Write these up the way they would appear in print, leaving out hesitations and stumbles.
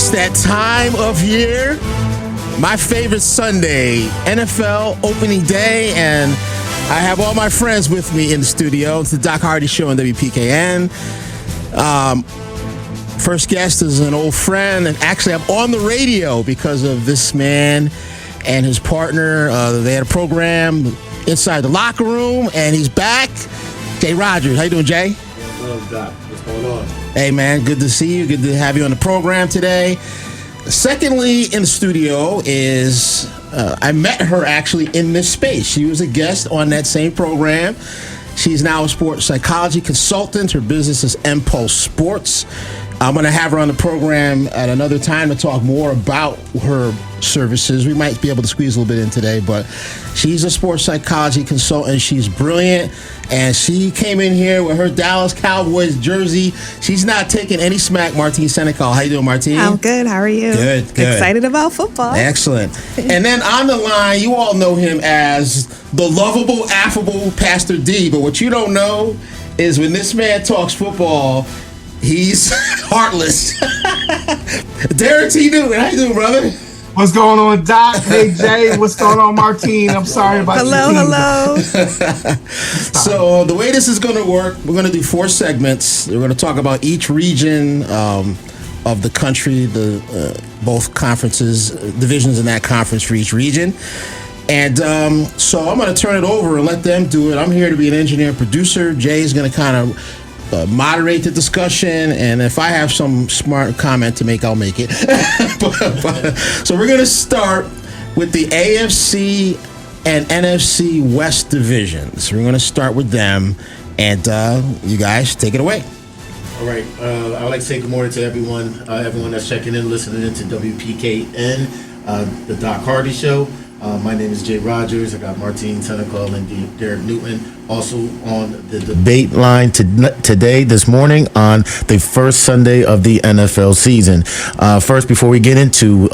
It's that time of year, my favorite Sunday, NFL opening day, and I have all my friends with me in the studio. It's the Doc Hardy Show on WPKN. First guest is an old friend, and actually I'm on the radio because of this man and his partner. They had a program inside the locker room, and he's back. Jay Rogers. How you doing, Jay? Hello, Doc. What's going on? Hey, man. Good to see you. Good to have you on the program today. Secondly, in the studio is, I met her actually in this space. She was a guest on that same program. She's now a sports psychology consultant. Her business is Impulse Sports. I'm going to have her on the program at another time to talk more about her services. We might be able to squeeze a little bit in today, but she's a sports psychology consultant. She's brilliant, and she came in here with her Dallas Cowboys jersey. She's not taking any smack. Martine Senecal. How you doing, Martine? I'm good. How are you? Good. Excited about football. Excellent. And then on the line, you all know him as the lovable, affable Pastor D, but what you don't know is when this man talks football, he's heartless. Derick T. How you doing, brother? What's going on, Doc? Hey, Jay. What's going on, Martine? I'm sorry about Hello. So the way this is going to work, we're going to do 4 segments. We're going to talk about each region of the country, both conferences, divisions in that conference for each region. And so I'm going to turn it over and let them do it. I'm here to be an engineer and producer. Jay's going to kind of moderate the discussion, and if I have some smart comment to make, I'll make it. So we're going to start with the AFC and NFC West divisions. We're going to start with them, and you guys take it away. All right. I would like to say good morning to everyone that's checking in, listening in to WPKN, the Doc Hardy Show. My name is Jay Rogers. I got Martine Senecal and Derek Newton also on the debate line today, this morning, on the first Sunday of the NFL season. First, before we get into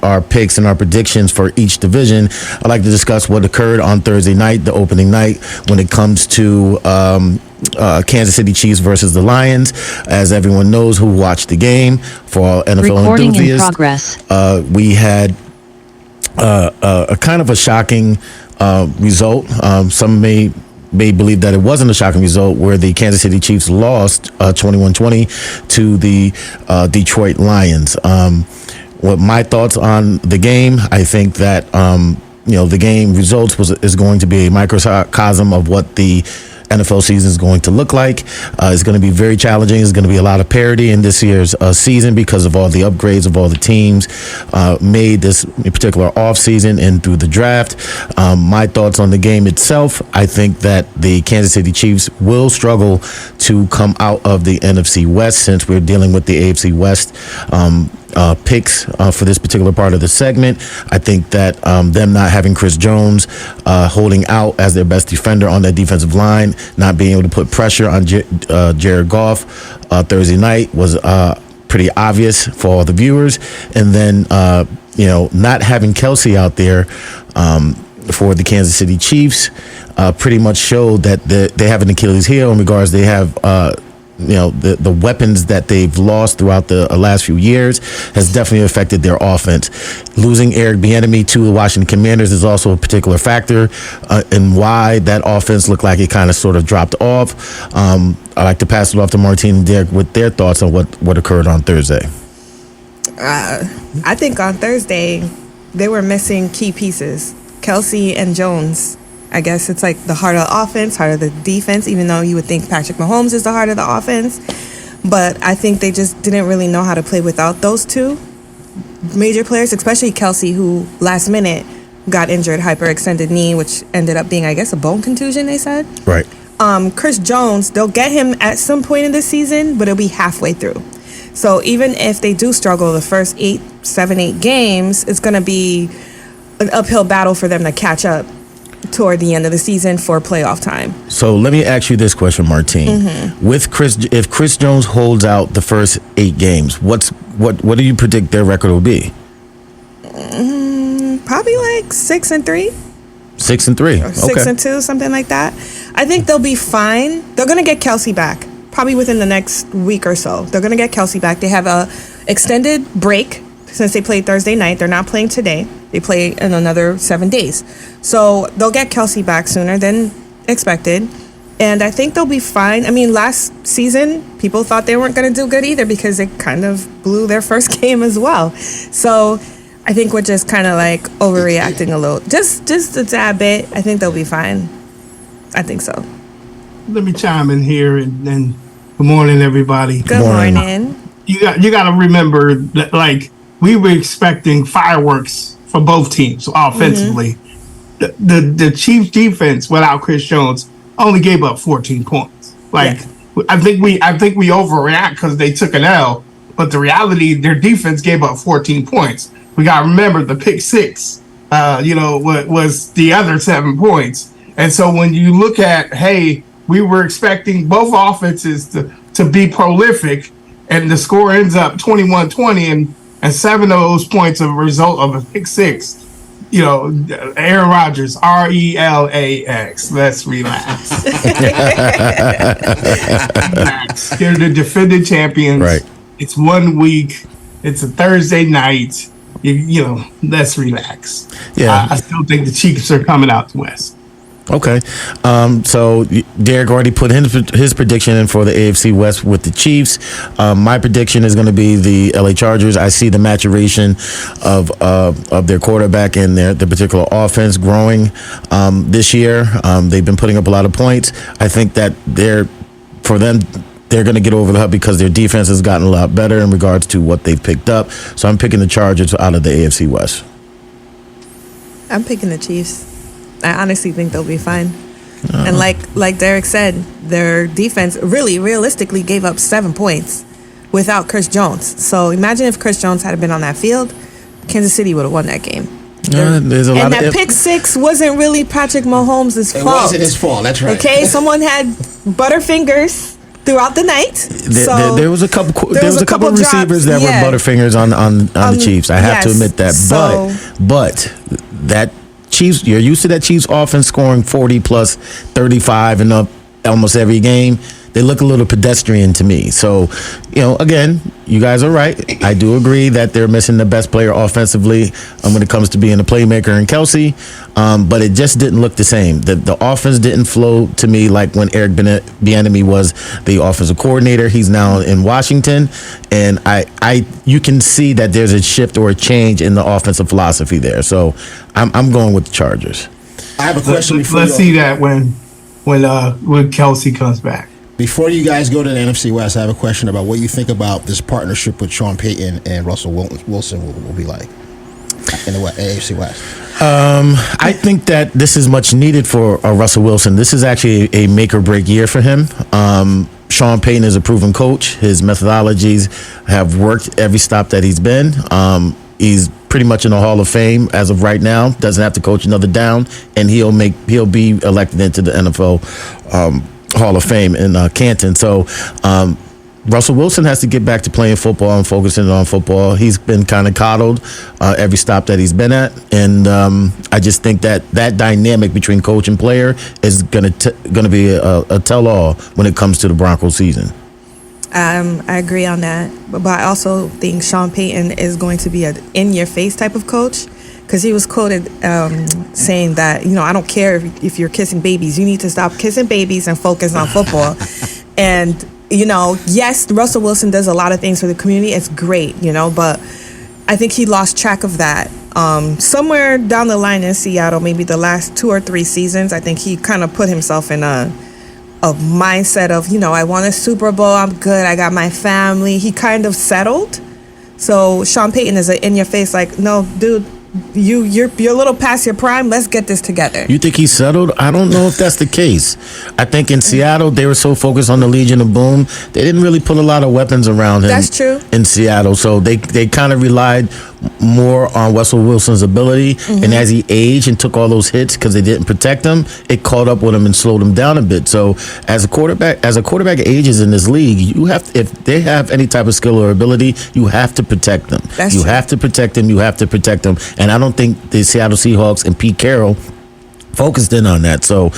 our picks and our predictions for each division, I'd like to discuss what occurred on Thursday night, the opening night, when it comes to Kansas City Chiefs versus the Lions. As everyone knows who watched the game, for all NFL Recording enthusiasts, in progress. We had a kind of a shocking result. Some may believe that it wasn't a shocking result, where the Kansas City Chiefs lost 21-20 to the Detroit Lions. What my thoughts on the game, I think that the game results is going to be a microcosm of what the NFL season is going to look like. It's going to be very challenging. There's going to be a lot of parity in this year's season because of all the upgrades of all the teams made this particular offseason and through the draft. My thoughts on the game itself, I think that the Kansas City Chiefs will struggle to come out of the NFC West, since we're dealing with the AFC West picks for this particular part of the segment. I think that them not having Chris Jones holding out as their best defender on that defensive line, not being able to put pressure on Jared Goff Thursday night was pretty obvious for all the viewers. And then not having Kelsey out there for the Kansas City Chiefs pretty much showed that they have an Achilles heel in regards they have the weapons that they've lost throughout the last few years has definitely affected their offense. Losing Eric Bieniemy to the Washington Commanders is also a particular factor in why that offense looked like it kind of sort of dropped off. I'd like to pass it off to Martine and Derek with their thoughts on what occurred on Thursday. I think on Thursday they were missing key pieces. Kelsey and Jones. I guess it's like the heart of the offense, heart of the defense, even though you would think Patrick Mahomes is the heart of the offense. But I think they just didn't really know how to play without those two major players, especially Kelsey, who last minute got injured, hyperextended knee, which ended up being, I guess, a bone contusion, they said. Right. Chris Jones, they'll get him at some point in the season, but it'll be halfway through. So even if they do struggle the first 8 games, it's going to be an uphill battle for them to catch up toward the end of the season for playoff time. So let me ask you this question, Martine. Mm-hmm. If Chris Jones holds out the first 8 games, what do you predict their record will be? Probably like 6-3. 6-3. Or 6-2, something like that. I think they'll be fine. They're going to get Kelsey back. probably within the next week or so. They're going to get Kelsey back. They have a extended break since they played Thursday night. They're not playing today. They play in another 7 days. So they'll get Kelsey back sooner than expected. And I think they'll be fine. I mean, last season, people thought they weren't going to do good either because they kind of blew their first game as well. So I think we're just kind of like overreacting a little. Just a tad bit. I think they'll be fine. I think so. Let me chime in here and good morning, everybody. Good morning. You got to remember that, like, we were expecting fireworks for both teams offensively. The Chiefs defense without Chris Jones only gave up 14 points. Like, I think we overreact because they took an L, but the reality, their defense gave up 14 points. We got to remember the pick six, was the other 7 points. And so when you look at, hey, we were expecting both offenses to be prolific, and the score ends up 21-20, and 7 of those points are a result of a pick six. Aaron Rodgers, RELAX. Let's relax. Relax. They're the defending champions. Right. It's 1 week. It's a Thursday night. Let's relax. Yeah. I still think the Chiefs are coming out the West. Okay. So Derick already put his prediction in for the AFC West with the Chiefs. My prediction is going to be the LA Chargers. I see the maturation of their quarterback and their particular offense growing this year. They've been putting up a lot of points. I think that they're going to get over the hump because their defense has gotten a lot better in regards to what they've picked up. So I'm picking the Chargers out of the AFC West. I'm picking the Chiefs. I honestly think they'll be fine. And like Derick said, their defense really realistically gave up 7 points without Chris Jones. So imagine if Chris Jones had been on that field, Kansas City would have won that game. There's a lot and of that pick six wasn't really Patrick Mahomes' fault. It wasn't his fault. That's right. Okay, someone had butterfingers throughout the night. There was a couple. There was a couple receivers that were butterfingers on the Chiefs. I have to admit that. But that Chiefs, you're used to that Chiefs offense scoring 40 plus 35 and up almost every game. They look a little pedestrian to me. So, again, you guys are right. I do agree that they're missing the best player offensively when it comes to being a playmaker in Kelsey. But it just didn't look the same. The offense didn't flow to me like when Eric Bieniemy was the offensive coordinator. He's now in Washington, and you can see that there's a shift or a change in the offensive philosophy there. So I'm going with the Chargers. I have a question. Let's see that when Kelsey comes back. Before you guys go to the NFC West, I have a question about what you think about this partnership with Sean Payton and Russell Wilson will be like in the AFC West. I think that this is much needed for Russell Wilson. This is actually a make or break year for him. Sean Payton is a proven coach. His methodologies have worked every stop that he's been. He's pretty much in the Hall of Fame as of right now. Doesn't have to coach another down, and he'll be elected into the NFL Hall of Fame in Canton. So Russell Wilson has to get back to playing football and focusing on football. He's been kind of coddled every stop that he's been at, and I just think that dynamic between coach and player is going to be a tell-all when it comes to the Broncos season. I agree on that, but I also think Sean Payton is going to be an in-your-face type of coach. Because he was quoted saying that, I don't care if you're kissing babies. You need to stop kissing babies and focus on football. And, yes, Russell Wilson does a lot of things for the community. It's great, but I think he lost track of that. Somewhere down the line in Seattle, maybe the last 2 or 3 seasons, I think he kind of put himself in a mindset of, I won a Super Bowl. I'm good. I got my family. He kind of settled. So Sean Payton is in your face like, no, dude. You're a little past your prime. Let's get this together. You think he's settled? I don't know if that's the case. I think in Seattle they were so focused on the Legion of Boom, they didn't really put a lot of weapons around him. That's true. In Seattle, so they kind of relied more on Russell Wilson's ability. Mm-hmm. And as he aged and took all those hits because they didn't protect him, it caught up with him and slowed him down a bit. So as a quarterback ages in this league, you have to, if they have any type of skill or ability, you have to protect them. You have to protect them. You have to protect them. And I don't think the Seattle Seahawks and Pete Carroll focused in on that. So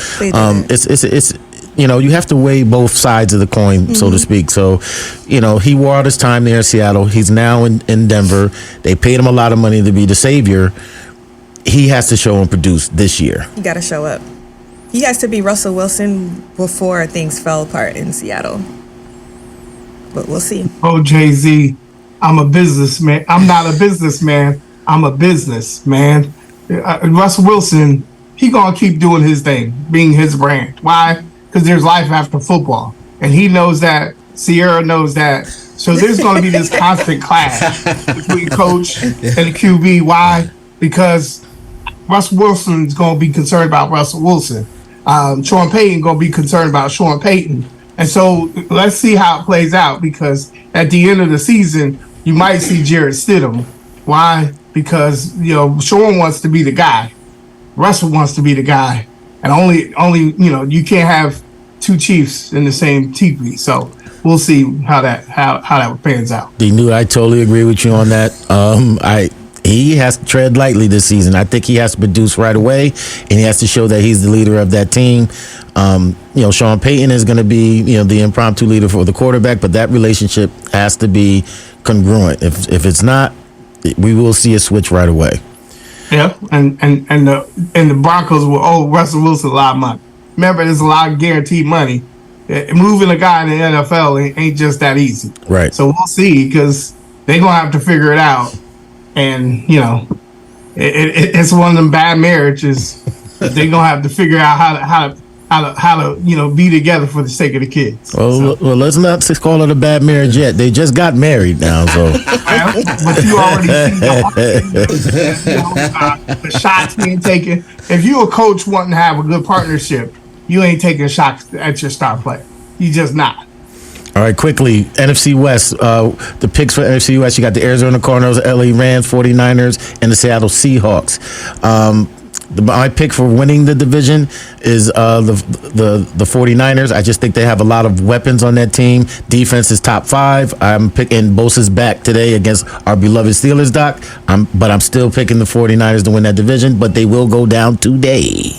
you have to weigh both sides of the coin, so to speak. So, he wore out his time there in Seattle. He's now in Denver. They paid him a lot of money to be the savior. He has to show and produce this year. You got to show up. He has to be Russell Wilson before things fell apart in Seattle. But we'll see. Oh, Jay-Z, I'm a businessman. I'm not a businessman. I'm a businessman. Russell Wilson, he going to keep doing his thing, being his brand. Why? Because there's life after football. And he knows that. Sierra knows that. So there's going to be this constant clash between coach and the QB. Why? Because Russell Wilson's going to be concerned about Russell Wilson. Sean Payton going to be concerned about Sean Payton. And so let's see how it plays out, because at the end of the season, you might see Jarrett Stidham. Why? Because, Sean wants to be the guy. Russell wants to be the guy. And only you can't have two Chiefs in the same teepee. So we'll see how that pans out. D-Nude, I totally agree with you on that. He has to tread lightly this season. I think he has to produce right away, and he has to show that he's the leader of that team. Sean Payton is going to be, the impromptu leader for the quarterback, but that relationship has to be congruent. If it's not, we will see a switch right away. Yeah, and the Broncos will owe Russell Wilson a lot of money. Remember, there's a lot of guaranteed money. Moving a guy in the NFL ain't just that easy. Right. So we'll see, because they're gonna have to figure it out. And it's one of them bad marriages. They're gonna have to figure out how to be together for the sake of the kids. Well, let's not call it a bad marriage yet. They just got married now, so. But you already see the shots being taken. If you a coach wanting to have a good partnership, you ain't taking shots at your star player. You just not. All right, quickly, NFC West. The picks for NFC West, you got the Arizona Cardinals, LA Rams, 49ers, and the Seattle Seahawks. My pick for winning the division is the 49ers. I just think they have a lot of weapons on that team. Defense is top 5. I'm picking Bosa's back today against our beloved Steelers, Doc. But I'm still picking the 49ers to win that division, but they will go down today.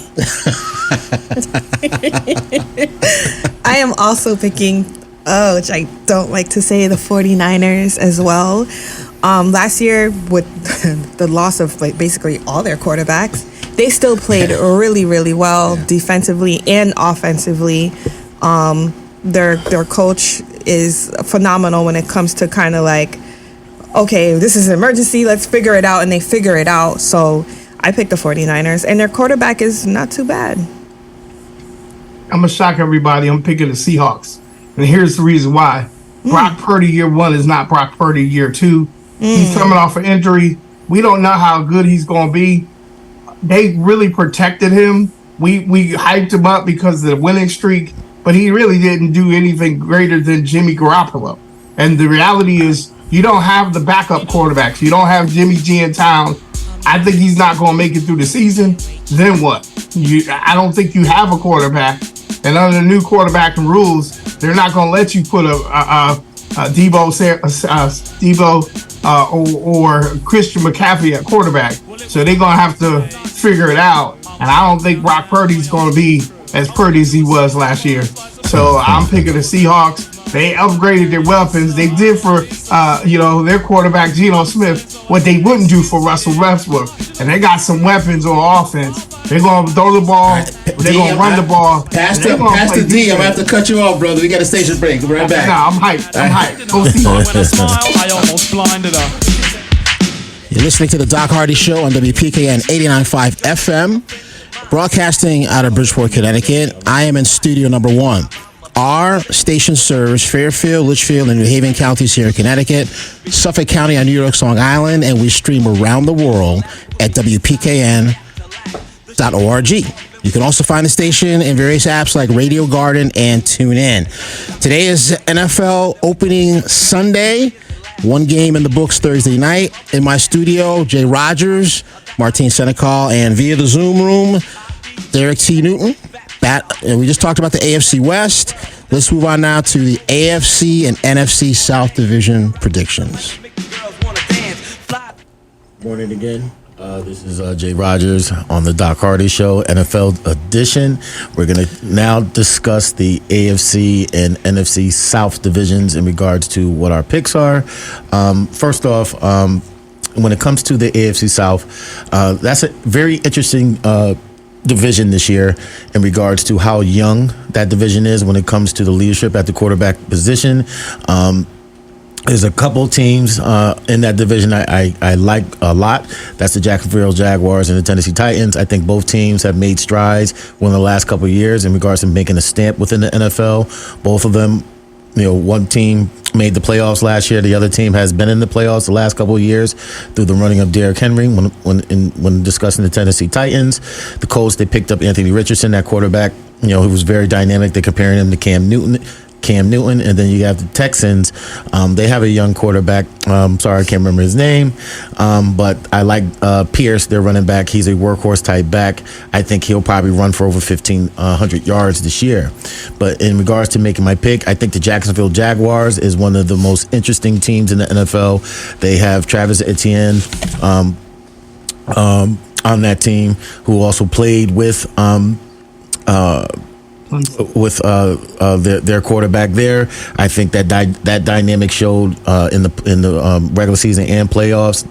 I am also picking, which I don't like to say, the 49ers as well. Last year, with the loss of basically all their quarterbacks, they still played really, really well defensively and offensively. Their coach is phenomenal when it comes to kind of okay, this is an emergency, let's figure it out, and they figure it out. So I picked the 49ers, and their quarterback is not too bad. I'm going to shock everybody. I'm picking the Seahawks. And here's the reason why. Brock Purdy year 1 is not Brock Purdy year 2. He's coming off an injury. We don't know how good he's going to be. They really protected him. We hyped him up because of the winning streak, but he really didn't do anything greater than Jimmy Garoppolo. And the reality is, you don't have the backup quarterbacks. You don't have Jimmy G in town. I think he's not going to make it through the season. Then what? I don't think you have a quarterback. And under the new quarterbacking rules, they're not going to let you put a Debo or Christian McCaffrey at quarterback. So they're going to have to figure it out. And I don't think Brock Purdy's going to be as Purdy as he was last year. So I'm picking the Seahawks. They upgraded their weapons. They did for, their quarterback, Geno Smith, what they wouldn't do for Russell Westbrook. And they got some weapons on offense. They're going to throw the ball. They're going to run the ball. Pastor D, I'm going to have to cut you off, brother. We got a station break. We'll be right back. Nah, I'm hyped. Go see I almost blinded her. You're listening to the Doc Hardy Show on WPKN 89.5 FM, broadcasting out of Bridgeport, Connecticut. I am in studio number 1. Our station serves Fairfield, Litchfield, and New Haven counties here in Connecticut, Suffolk County on New York's Long Island, and we stream around the world at WPKN.org. You can also find the station in various apps like Radio Garden and TuneIn. Today is NFL opening Sunday. One game in the books Thursday night. In my studio, Jay Rogers, Martine Senecal, and via the Zoom room, Derick T. Newton. And we just talked about the AFC West. Let's move on now to the AFC and NFC South Division predictions. Morning again. This is Jay Rogers on the Doc Hardy Show, NFL edition. We're going to now discuss the AFC and NFC South divisions in regards to what our picks are. First off, when it comes to the AFC South, that's a very interesting division this year in regards to how young that division is when it comes to the leadership at the quarterback position. There's a couple teams in that division I like a lot. That's the Jacksonville Jaguars and the Tennessee Titans. I think both teams have made strides within the last couple of years in regards to making a stamp within the NFL. Both of them, one team made the playoffs last year. The other team has been in the playoffs the last couple of years through the running of Derrick Henry. When discussing the Tennessee Titans, the Colts, they picked up Anthony Richardson, that quarterback, who was very dynamic. They're comparing him to Cam Newton, and then you have the Texans. They have a young quarterback. Sorry, I can't remember his name, but I like Pierce, their running back. He's a workhorse type back. I think he'll probably run for over 1,500 yards this year. But in regards to making my pick, I think the Jacksonville Jaguars is one of the most interesting teams in the NFL. They have Travis Etienne on that team, who also played with their quarterback there. I think that dynamic showed in the regular season and playoffs.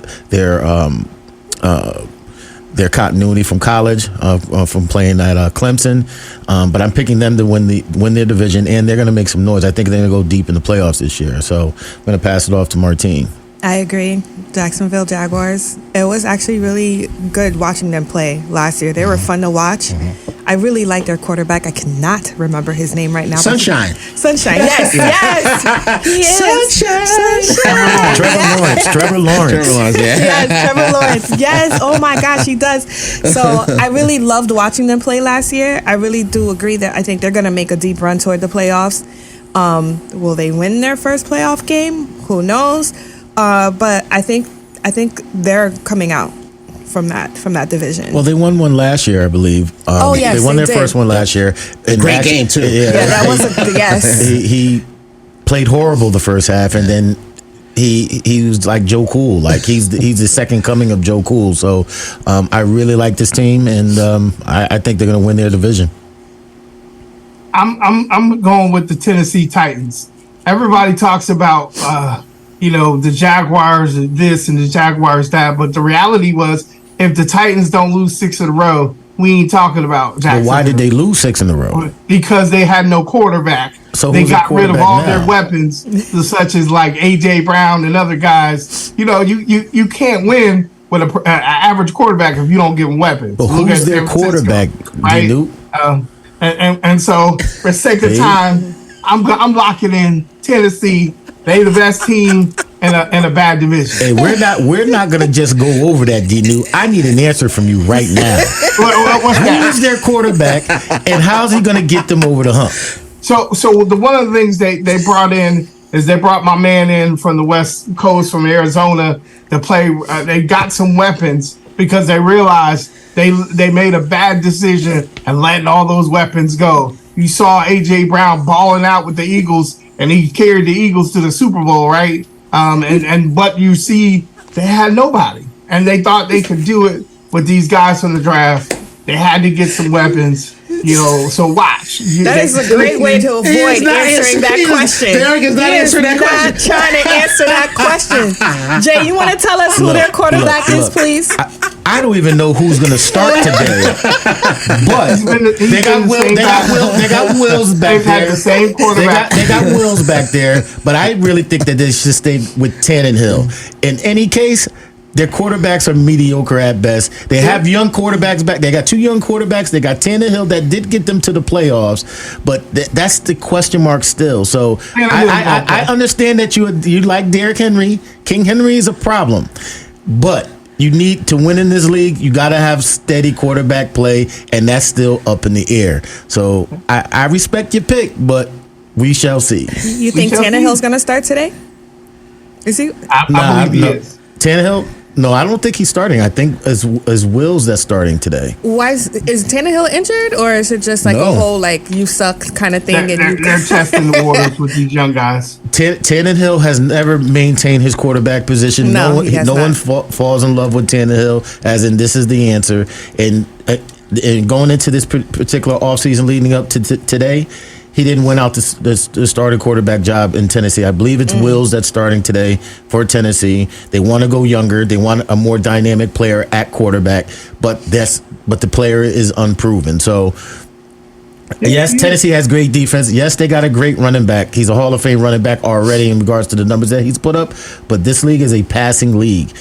Their continuity from college, from playing at Clemson, but I'm picking them to win their division, and they're going to make some noise. I think they're going to go deep in the playoffs this year. So I'm going to pass it off to Martine. I agree. Jacksonville Jaguars. It was actually really good watching them play last year. They were fun to watch. I really like their quarterback. I cannot remember his name right now. Sunshine. Yes. He is. Sunshine. Trevor Lawrence. Yeah. Yes, Trevor Lawrence. Yes. Oh my gosh, he does. So I really loved watching them play last year. I really do agree that I think they're going to make a deep run toward the playoffs. Will they win their first playoff game? Who knows? But I think they're coming out from that division. Well, they won one last year, I believe. Yes, they won their did. first one last year. Great game too. Yeah, that was yes. He played horrible the first half, and then he was like Joe Cool. Like he's the second coming of Joe Cool. So I really like this team, and I think they're going to win their division. I'm going with the Tennessee Titans. Everybody talks about the Jaguars this and the Jaguars that, but the reality was, if the Titans don't lose 6 in a row, we ain't talking about Jacksonville. Well, why did they lose 6 in a row? Because they had no quarterback. So they got rid of all now? their weapons, such as like AJ Brown and other guys. You can't win with an average quarterback if you don't give them weapons. But who's their quarterback? Right? And so, for sake of time, I'm locking in Tennessee. They the best team in a bad division. Hey, we're not gonna just go over that, D-New. I need an answer from you right now. What's that? Who's their quarterback, and how's he gonna get them over the hump? So one of the things they brought in is they brought my man in from the West Coast, from Arizona, to play. They got some weapons because they realized they made a bad decision and letting all those weapons go. You saw AJ Brown balling out with the Eagles, and he carried the Eagles to the Super Bowl, right? But you see, they had nobody, and they thought they could do it with these guys from the draft. They had to get some weapons, so watch. That is a great way to avoid answering that question. Derrick is not answering that question. Not trying to answer that question. Jay, you want to tell us who their quarterback is, please? I don't even know who's going to start today, but they got Wills back there. The same quarterback. They got Wills back there, but I really think that they should stay with Tannehill. In any case, their quarterbacks are mediocre at best. They have young quarterbacks back. They got 2 young quarterbacks. They got Tannehill that did get them to the playoffs, but that's the question mark still. So I understand that you like Derrick Henry. King Henry is a problem, but you need to win in this league. You got to have steady quarterback play, and that's still up in the air. So I respect your pick, but we shall see. You think Tannehill's going to start today? Is he? I believe he is. Tannehill? No, I don't think he's starting. I think it's Wills that's starting today. Why is Tannehill injured, or is it just like No. a whole like you suck kind of thing? They're testing the waters with these young guys. Tannehill has never maintained his quarterback position. No, one, he has no not. one falls in love with Tannehill, as in this is the answer. And going into this particular offseason leading up to today, he didn't win out the starting quarterback job in Tennessee. I believe it's Wills that's starting today for Tennessee. They want to go younger. They want a more dynamic player at quarterback, but the player is unproven. So, yes, Tennessee has great defense. Yes, they got a great running back. He's a Hall of Fame running back already in regards to the numbers that he's put up, but this league is a passing league.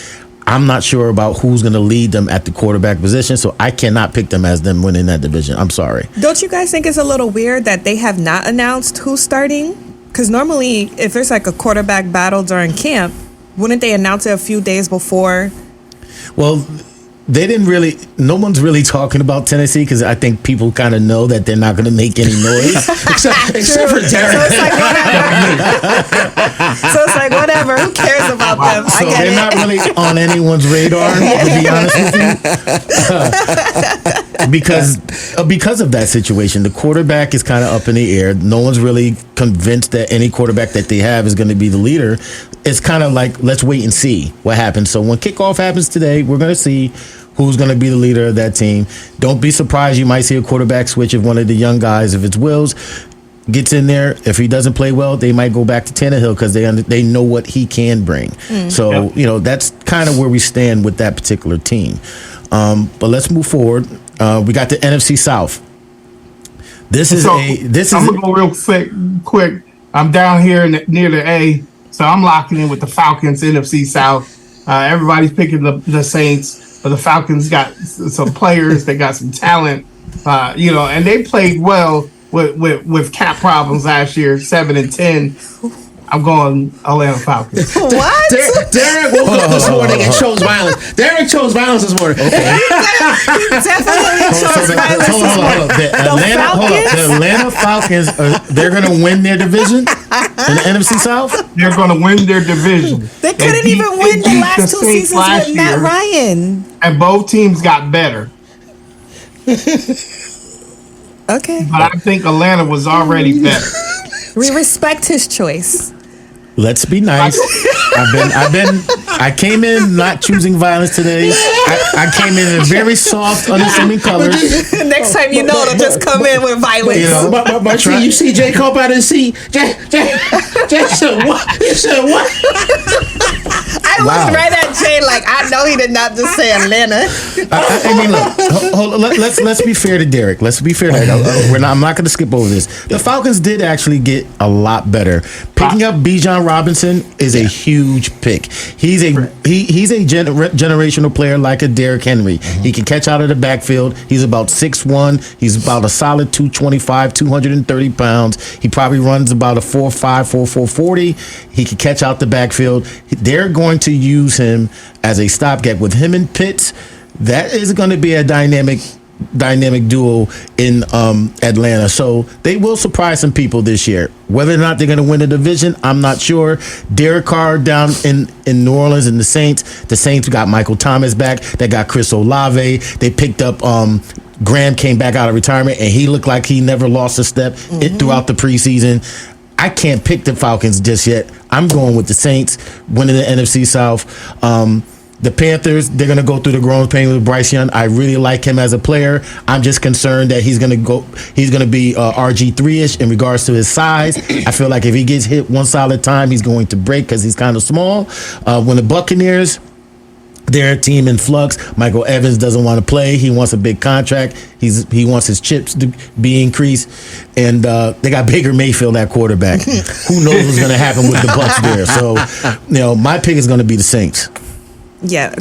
I'm not sure about who's going to lead them at the quarterback position, so I cannot pick them as them winning that division. I'm sorry. Don't you guys think it's a little weird that they have not announced who's starting? Because normally, if there's like a quarterback battle during camp, wouldn't they announce it a few days before? Well, they didn't really. No one's really talking about Tennessee because I think people kind of know that they're not going to make any noise, except for Derek. So it's like whatever. Who cares about them? So I get they're it. not really on anyone's radar, to be honest with you. Because of that situation, the quarterback is kind of up in the air. No one's really convinced that any quarterback that they have is going to be the leader. It's kind of like, let's wait and see what happens. So when kickoff happens today, we're going to see who's going to be the leader of that team. Don't be surprised. You might see a quarterback switch if one of the young guys, if it's Wills, gets in there. If he doesn't play well, they might go back to Tannehill because they know what he can bring. So, that's kind of where we stand with that particular team. But let's move forward. We got the NFC South. I'm gonna go real quick. I'm down here near the A, so I'm locking in with the Falcons, NFC South. Everybody's picking the Saints, but the Falcons got some players. They got some talent, and they played well with cap problems last year, 7-10. I'm going Atlanta Falcons. What? Derek woke up this morning and chose violence. Derek chose violence this morning. Okay. He definitely chose violence. Hold on. The Atlanta Falcons, they're going to win their division in the NFC South? They're going to win their division. They couldn't even win the last 2 seasons with Matt Ryan. And both teams got better. Okay. But I think Atlanta was already better. We respect his choice. Let's be nice. I came in not choosing violence today. I came in very soft, unassuming colors. Next time they'll just come in with violence. Martine, you see J. Cope out of the seat. Jay said what? You said what? I looked right at Jay like I know he did not just say Atlanta. I mean, look. Let's be fair to Derek. Let's be fair to I'm not going to skip over this. The Falcons did actually get a lot better. Picking up Bijan Robinson is a huge pick. He's a generational player like a Derrick Henry. He can catch out of the backfield. He's about 6'1". He's about a solid 225, 230 pounds. He probably runs about a 4.5, 4.4 40. He can catch out the backfield. They're going to use him as a stopgap. With him and Pitts, that is going to be a dynamic duo in Atlanta. So they will surprise some people this year. Whether or not they're going to win the division, I'm not sure. Derek Carr down in New Orleans and the Saints got Michael Thomas back. They got Chris Olave. They picked up Graham, came back out of retirement, and he looked like he never lost a step throughout the preseason. I can't pick the Falcons just yet. I'm going with the Saints winning the NFC South. The Panthers, they're going to go through the growing pain with Bryce Young. I really like him as a player. I'm just concerned that he's going to be RG3-ish in regards to his size. I feel like if he gets hit one solid time, he's going to break because he's kind of small. When the Buccaneers, their team in flux. Michael Evans doesn't want to play. He wants a big contract. He wants his chips to be increased. And they got Baker Mayfield at quarterback. Who knows what's going to happen with the Bucs there? So, my pick is going to be the Saints. Yeah,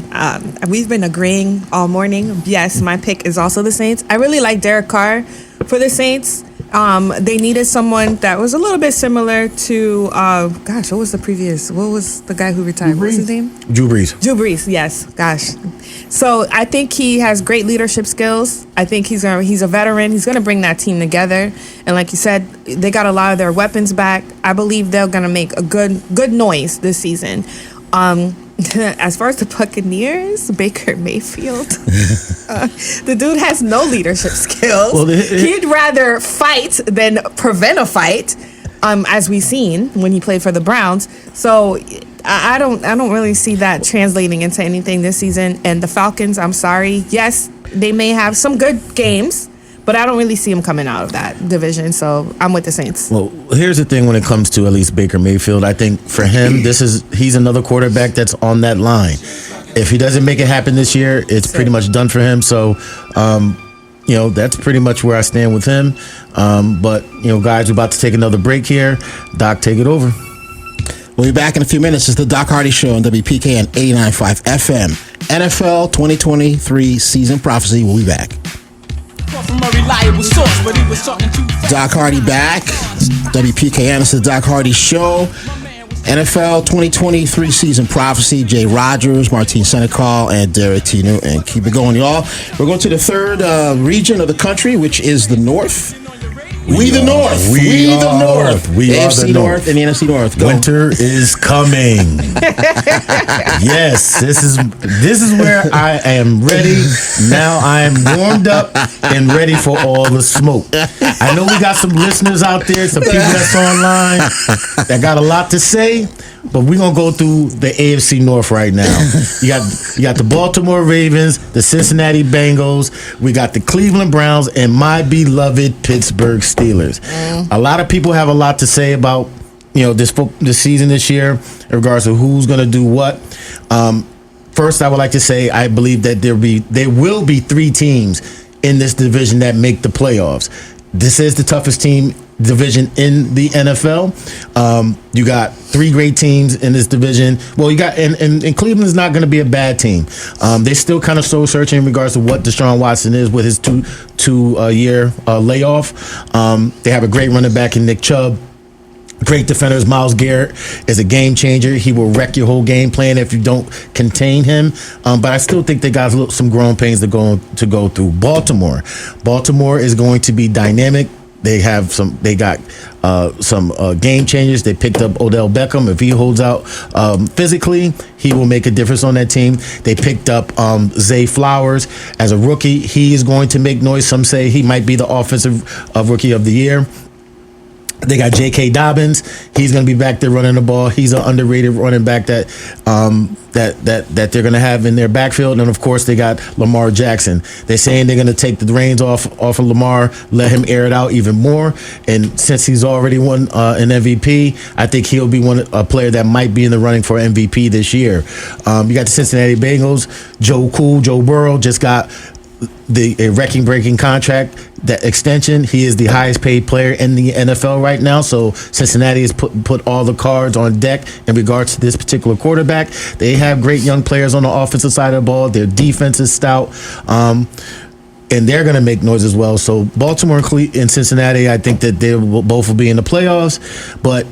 we've been agreeing all morning. Yes, my pick is also the Saints. I really like Derek Carr for the Saints. They needed someone that was a little bit similar to, what was the guy who retired? What's his name? Drew Brees. Drew Brees, yes. Gosh. So I think he has great leadership skills. I think he's a veteran. He's going to bring that team together. And like you said, they got a lot of their weapons back. I believe they're going to make a good noise this season. As far as the Buccaneers, Baker Mayfield, the dude has no leadership skills. Well, He'd rather fight than prevent a fight, as we've seen when he played for the Browns. So I don't really see that translating into anything this season. And the Falcons, I'm sorry, yes, they may have some good games, but I don't really see him coming out of that division. So I'm with the Saints. Well, here's the thing when it comes to at least Baker Mayfield. I think for him, he's another quarterback that's on that line. If he doesn't make it happen this year, it's pretty much done for him. So, that's pretty much where I stand with him. But, guys, we're about to take another break here. Doc, take it over. We'll be back in a few minutes. It's the Doc Hardy Show on WPKN 89.5 FM. NFL 2023 season prophecy. We'll be back. Doc Hardy back. WPKN. It's the Doc Hardy Show. NFL 2023 season prophecy. Jay Rogers, Martine Senecal, and Derick T. And keep it going, y'all. We're going to the third region of the country, which is the North. We the North. We the North. We are AFC the North and the NFC North. Go. Winter is coming. Yes, this is where I am ready. Now I am warmed up and ready for all the smoke. I know we got some listeners out there, some people that's online that got a lot to say. But we're going to go through the AFC North right now. You got the Baltimore Ravens, the Cincinnati Bengals, we got the Cleveland Browns, and my beloved Pittsburgh Steelers. A lot of people have a lot to say about this season this year in regards to who's going to do what. First, I would like to say I believe that there will be 3 teams in this division that make the playoffs. This is the toughest division in the NFL. You got 3 great teams in this division. Well, you got and Cleveland's not going to be a bad team. They're still kind of soul searching in regards to what Deshaun Watson is with his two-year layoff. They have a great running back in Nick Chubb. Great defenders. Myles Garrett is a game changer. He will wreck your whole game plan if you don't contain him. But I still think they got some growing pains to go through. Baltimore is going to be dynamic. They got some game changers. They picked up Odell Beckham. If he holds out physically, he will make a difference on that team. They picked up Zay Flowers as a rookie. He is going to make noise. Some say he might be the offensive rookie of the year. They got J.K. Dobbins. He's going to be back there running the ball. He's an underrated running back that they're going to have in their backfield. And, of course, they got Lamar Jackson. They're saying they're going to take the reins off of Lamar, let him air it out even more. And since he's already won an MVP, I think he'll be a player that might be in the running for MVP this year. You got the Cincinnati Bengals. Joe Burrow just got a record-breaking contract, that extension. He is the highest paid player in the NFL right now. So Cincinnati has put all the cards on deck in regards to this particular quarterback. They have great young players on the offensive side of the ball. Their defense is stout. And they're going to make noise as well. So Baltimore and Cincinnati, I think that they both will be in the playoffs. But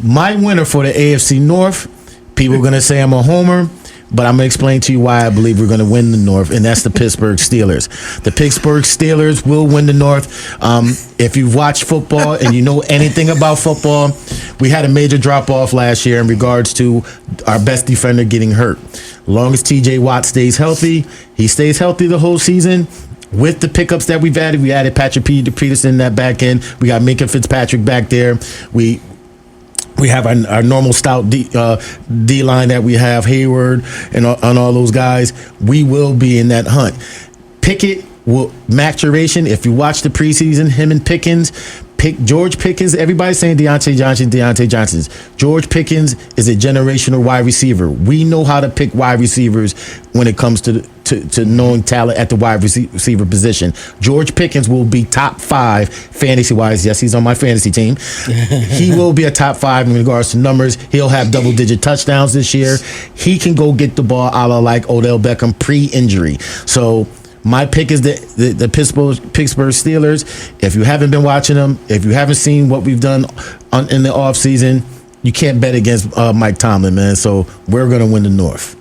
my winner for the AFC North, people are going to say I'm a homer, but I'm going to explain to you why I believe we're going to win the North, and that's the Pittsburgh Steelers. The Pittsburgh Steelers will win the North. If you've watched football and you know anything about football, we had a major drop-off last year in regards to our best defender getting hurt. As long as T.J. Watt stays healthy, he stays healthy the whole season. With the pickups that we added Patrick Peterson in that back end. We got Minka Fitzpatrick back there. We have our normal stout D-line that we have, Hayward and all those guys. We will be in that hunt. Pickett will maturation. If you watch the preseason, him and Pickens, George Pickens, everybody's saying Deontay Johnson. George Pickens is a generational wide receiver. We know how to pick wide receivers when it comes to knowing talent at the wide receiver position. George Pickens will be top 5 fantasy-wise. Yes, he's on my fantasy team. He will be a top 5 in regards to numbers. He'll have double-digit touchdowns this year. He can go get the ball a la like Odell Beckham pre-injury. So my pick is the Pittsburgh Steelers. If you haven't been watching them, if you haven't seen what we've done in the offseason, you can't bet against Mike Tomlin, man. So we're going to win the North.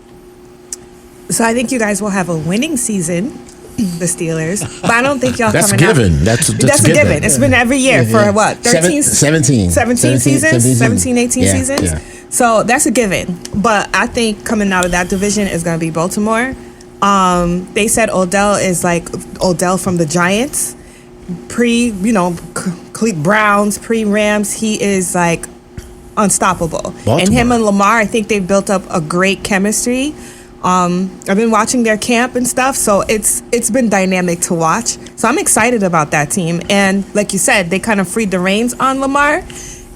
So I think you guys will have a winning season, the Steelers. But I don't think y'all that's coming given. out. That's a given. It's been every year for what? 17 seasons? 17, 18 seasons? Yeah. So that's a given. But I think coming out of that division is going to be Baltimore. They said Odell is like Odell from the Giants. Browns, pre-Rams, he is like unstoppable. Baltimore. And him and Lamar, I think they've built up a great chemistry. I've been watching their camp and stuff, so it's been dynamic to watch. So I'm excited about that team. And like you said, they kind of freed the reins on Lamar.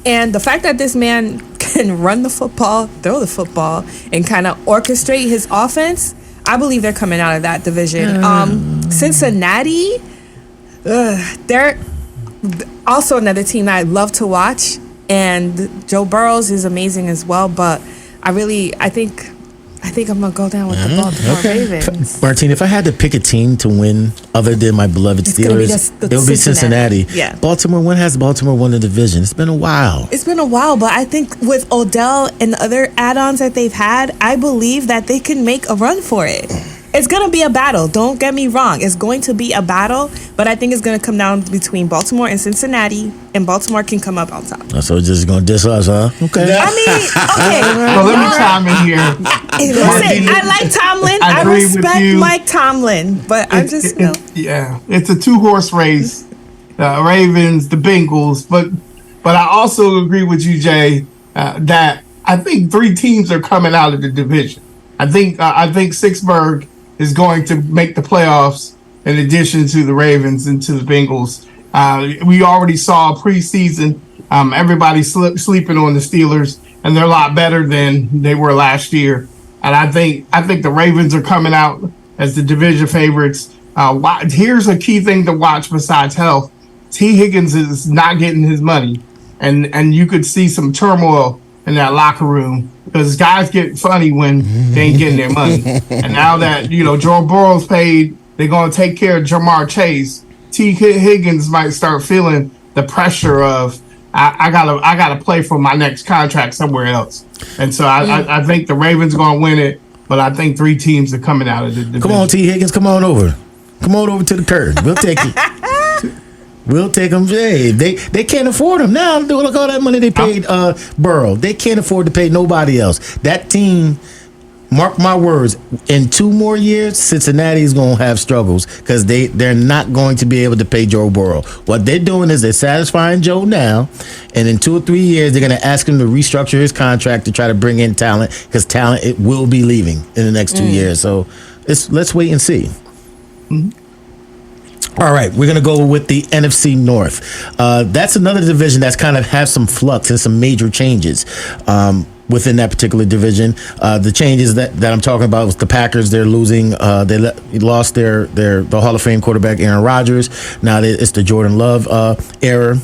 And the fact that this man can run the football, throw the football, and kind of orchestrate his offense, I believe they're coming out of that division. Cincinnati, they're also another team that I love to watch. And Joe Burrows is amazing as well. But I think I'm going to go down with the Baltimore Ravens. Martine, if I had to pick a team to win other than my beloved Steelers, it would be Cincinnati. Yeah. Baltimore, when has Baltimore won the division? It's been a while. It's been a while, but I think with Odell and the other add-ons that they've had, I believe that they can make a run for it. It's going to be a battle. Don't get me wrong. It's going to be a battle, but I think it's going to come down between Baltimore and Cincinnati, and Baltimore can come up on top. So just going to diss us, huh? Okay. I mean, okay. Well, let me chime in here. Listen, I like Tomlin. I agree with respect you. Mike Tomlin, but I'm just, yeah, it's a 2-horse race. The Ravens, the Bengals, but I also agree with you, Jay, that I think 3 teams are coming out of the division. I think Sixburg is going to make the playoffs in addition to the Ravens and to the Bengals. We already saw preseason, everybody sleeping on the Steelers, and they're a lot better than they were last year. And I think the Ravens are coming out as the division favorites. Here's a key thing to watch besides health. T. Higgins is not getting his money, and you could see some turmoil in that locker room because guys get funny when they ain't getting their money. And now that, Joe Burrow's paid, they're going to take care of Jamar Chase. T. Higgins might start feeling the pressure of, I gotta play for my next contract somewhere else. And so I think the Ravens are going to win it, but I think 3 teams are coming out of the division. Come on, T. Higgins, come on over. Come on over to the curb. We'll take you. We'll take them. Hey, they can't afford them now. Look all that money they paid Burrow. They can't afford to pay nobody else. That team, mark my words, in 2 more years, Cincinnati is going to have struggles because they're not going to be able to pay Joe Burrow. What they're doing is they're satisfying Joe now, and in 2 or 3 years, they're going to ask him to restructure his contract to try to bring in talent because talent it will be leaving in the next 2 years. So let's wait and see. Mm-hmm. All right, we're going to go with the NFC North. That's another division that's kind of have some flux and some major changes within that particular division. The changes that I'm talking about was the Packers. They're losing. They lost the Hall of Fame quarterback Aaron Rodgers. Now it's the Jordan Love era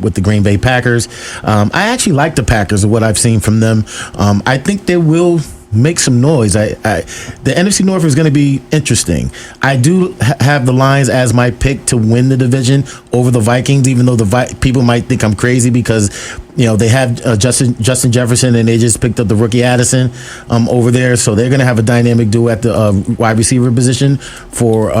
with the Green Bay Packers. I actually like the Packers and what I've seen from them. I think they will make some noise. The NFC North is going to be interesting. I do have the Lions as my pick to win the division over the Vikings, even though people might think I'm crazy because they have Justin Jefferson and they just picked up the rookie Addison over there, so they're going to have a dynamic duo at the wide receiver position for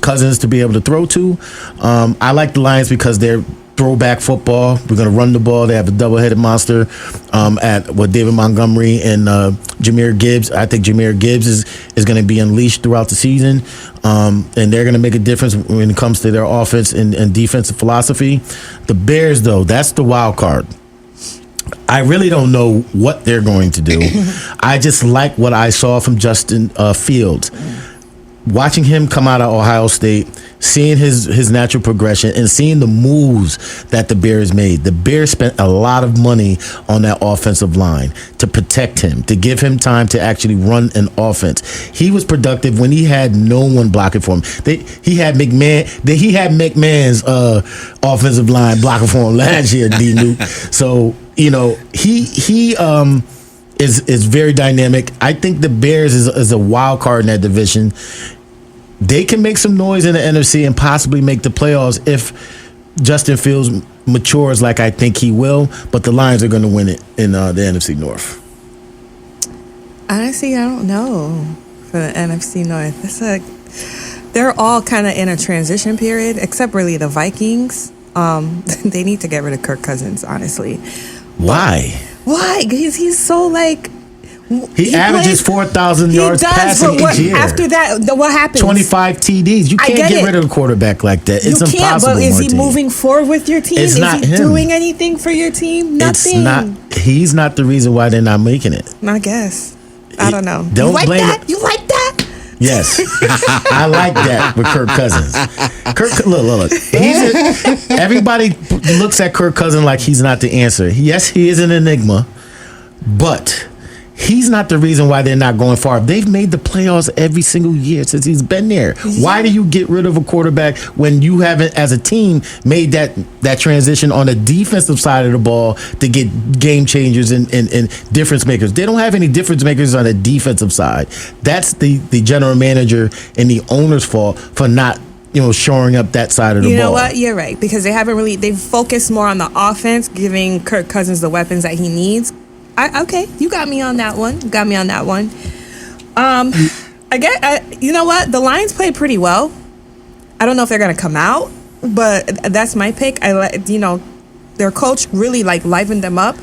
Cousins to be able to throw to. I like the Lions because they're throwback football. We're going to run the ball. They have a double-headed monster with David Montgomery and Jahmyr Gibbs. I think Jahmyr Gibbs is going to be unleashed throughout the season, and they're going to make a difference when it comes to their offense and defensive philosophy. The Bears, though, that's the wild card. I really don't know what they're going to do. I just like what I saw from Justin Fields. Watching him come out of Ohio State, seeing his natural progression and seeing the moves that the Bears made. The Bears spent a lot of money on that offensive line to protect him, to give him time to actually run an offense. He was productive when he had no one blocking for him. He had McMahon's offensive line blocking for him last year, D-Nuke. So, he is very dynamic. I think the Bears is a wild card in that division. They can make some noise in the NFC and possibly make the playoffs if Justin Fields matures like I think he will, but the Lions are going to win it in the NFC North. Honestly, I don't know for the NFC North. They're all kind of in a transition period, except really the Vikings. They need to get rid of Kirk Cousins, honestly. Why? Why? He's so like. He averages 4,000 yards passing each year. After that, what happens? 25 TDs. You can't get rid of a quarterback like that. It's impossible. You can't, but is he moving forward with your team? Is he doing anything for your team? Nothing. He's not the reason why they're not making it. I guess. I don't know. Don't blame that? You like that? Yes. I like that with Kirk Cousins. Look. Everybody looks at Kirk Cousins like he's not the answer. Yes, he is an enigma, but he's not the reason why they're not going far. They've made the playoffs every single year since he's been there. Why do you get rid of a quarterback when you haven't, as a team, made that transition on the defensive side of the ball to get game changers and difference makers? They don't have any difference makers on the defensive side. That's the general manager and the owner's fault for not shoring up that side of the ball. You know what? You're right, because they've focused more on the offense, giving Kirk Cousins the weapons that he needs. Okay, you got me on that one. I get. You know what? The Lions played pretty well. I don't know if they're gonna come out, but that's my pick. Their coach really livened them up,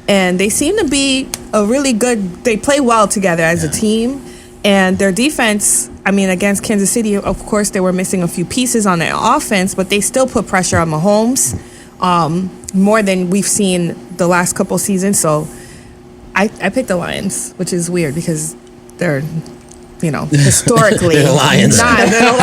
and they seem to be a really good. They play well together as a team, and their defense. I mean, against Kansas City, of course, they were missing a few pieces on their offense, but they still put pressure on Mahomes, more than we've seen the last couple seasons. So. I picked the Lions, which is weird because they're, historically they're the Lions. They're the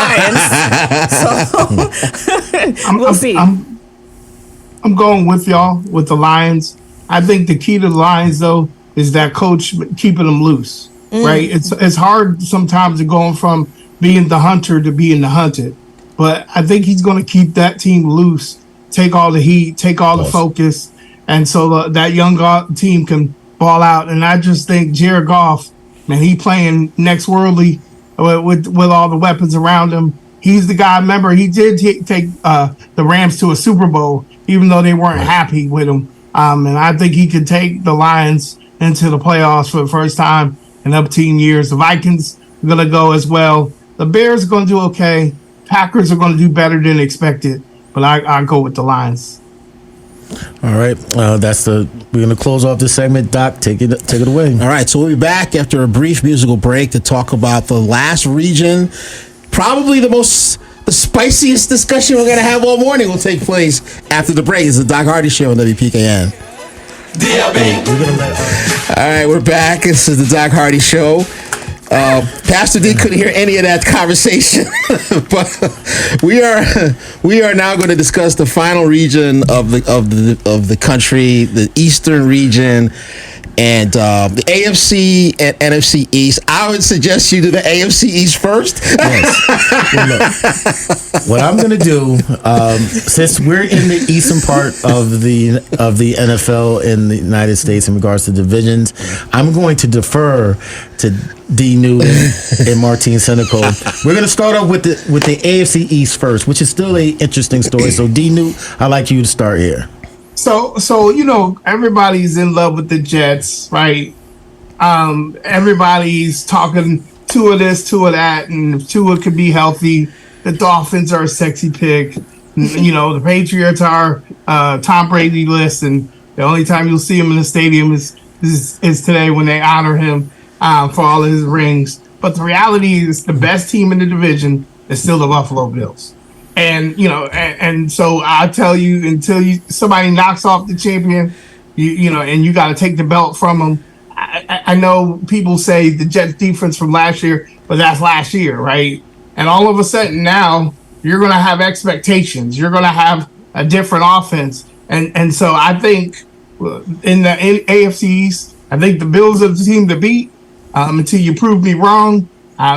Lions. So we'll see. I'm going with y'all with the Lions. I think the key to the Lions though is that coach keeping them loose. Right? It's hard sometimes to go from being the hunter to being the hunted, but I think he's going to keep that team loose, take all the heat, take all the focus, and so that young team can ball out. And I just think Jared Goff, man, he playing next worldly with all the weapons around him. He's the guy. Remember, he did take the Rams to a Super Bowl, even though they weren't happy with him. And I think he could take the Lions into the playoffs for the first time in up 10 years. The Vikings are going to go as well. The Bears are going to do okay. Packers are going to do better than expected. But I go with the Lions. All right, we're going to close off this segment. Doc, take it away. All right, so we'll be back after a brief musical break to talk about the last region. Probably the spiciest discussion we're going to have all morning will take place after the break. It's the Doc Hardy Show on WPKN. All right, we're back. This is the Doc Hardy Show. Pastor D couldn't hear any of that conversation, but we are now going to discuss the final region of the country, the Eastern region, and the AFC and NFC East. I would suggest you do the AFC East first. Yes. Well, look, what I'm going to do, since we're in the eastern part of the NFL in the United States in regards to divisions, I'm going to defer to D. Newton and Martine Senecal. We're going to start off with the AFC East first, which is still an interesting story. So, D. Newton, I'd like you to start here. So everybody's in love with the Jets, right? Everybody's talking Tua this, Tua that, and if Tua could be healthy, the Dolphins are a sexy pick. The Patriots are Tom Brady list, and the only time you'll see him in the stadium is today when they honor him for all of his rings. But the reality is the best team in the division is still the Buffalo Bills. And, and so I tell you, until somebody knocks off the champion, and you got to take the belt from them. I know people say the Jets defense from last year, but that's last year, right? And all of a sudden now you're going to have expectations. You're going to have a different offense. And so I think in AFC East, I think the Bills are the team to beat until you prove me wrong.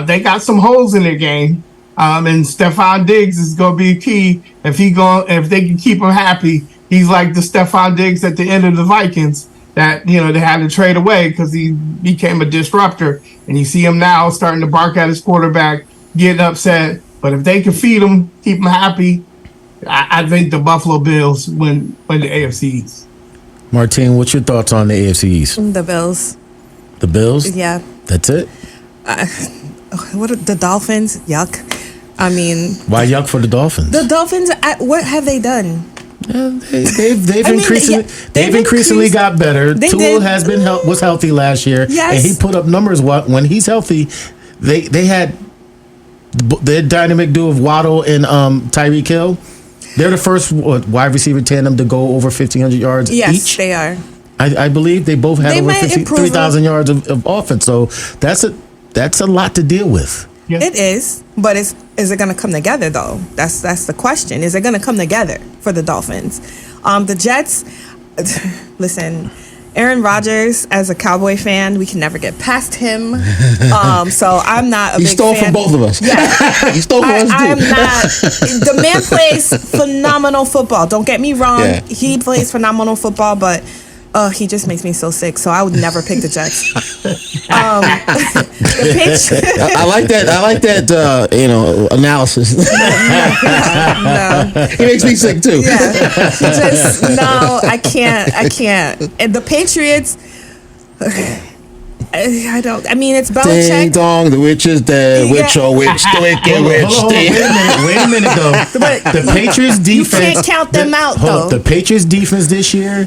They got some holes in their game. And Stephon Diggs is going to be key. If they can keep him happy, he's like the Stephon Diggs at the end of the Vikings that, they had to trade away because he became a disruptor. And you see him now starting to bark at his quarterback, getting upset. But if they can feed him, keep him happy, I think the Buffalo Bills win the AFC East. Martine, what's your thoughts on the AFC East? The Bills. The Bills? Yeah. That's it? What are the Dolphins? Yuck. I mean, why yuck for the Dolphins? The Dolphins, what have they done? They've I mean, increasingly yeah, they've increasingly got better. They Tua did. was healthy last year, Yes. and he put up numbers. When he's healthy, they had their dynamic duo of Waddle and Tyreek Hill. They're the first wide receiver tandem to go over 1,500 yards Yes, each. they are. I believe they both had They over might improve 3,000 yards of offense. So that's a lot to deal with. Yeah. It is, but is it going to come together though? That's the question. Is it going to come together for the Dolphins? The Jets. Listen, Aaron Rodgers, as a Cowboy fan, we can never get past him. So I'm not a He big stole fan. from both of us. Yeah. He stole from us too. I'm not. The man plays phenomenal football. Don't get me wrong. Yeah. He plays phenomenal football, but he just makes me so sick. So I would never pick the Jets. The Patriots. I like that. I like that. Analysis. No. He makes me sick too. Yeah. No, I can't. And the Patriots. I don't. I mean, it's Ding Belichick. dong, the witch is dead. Yeah. Witch, oh witch, the wicked witch. Hold on, wait a minute though. But The Patriots defense. you can't count them out, hold though. up, the Patriots defense this year,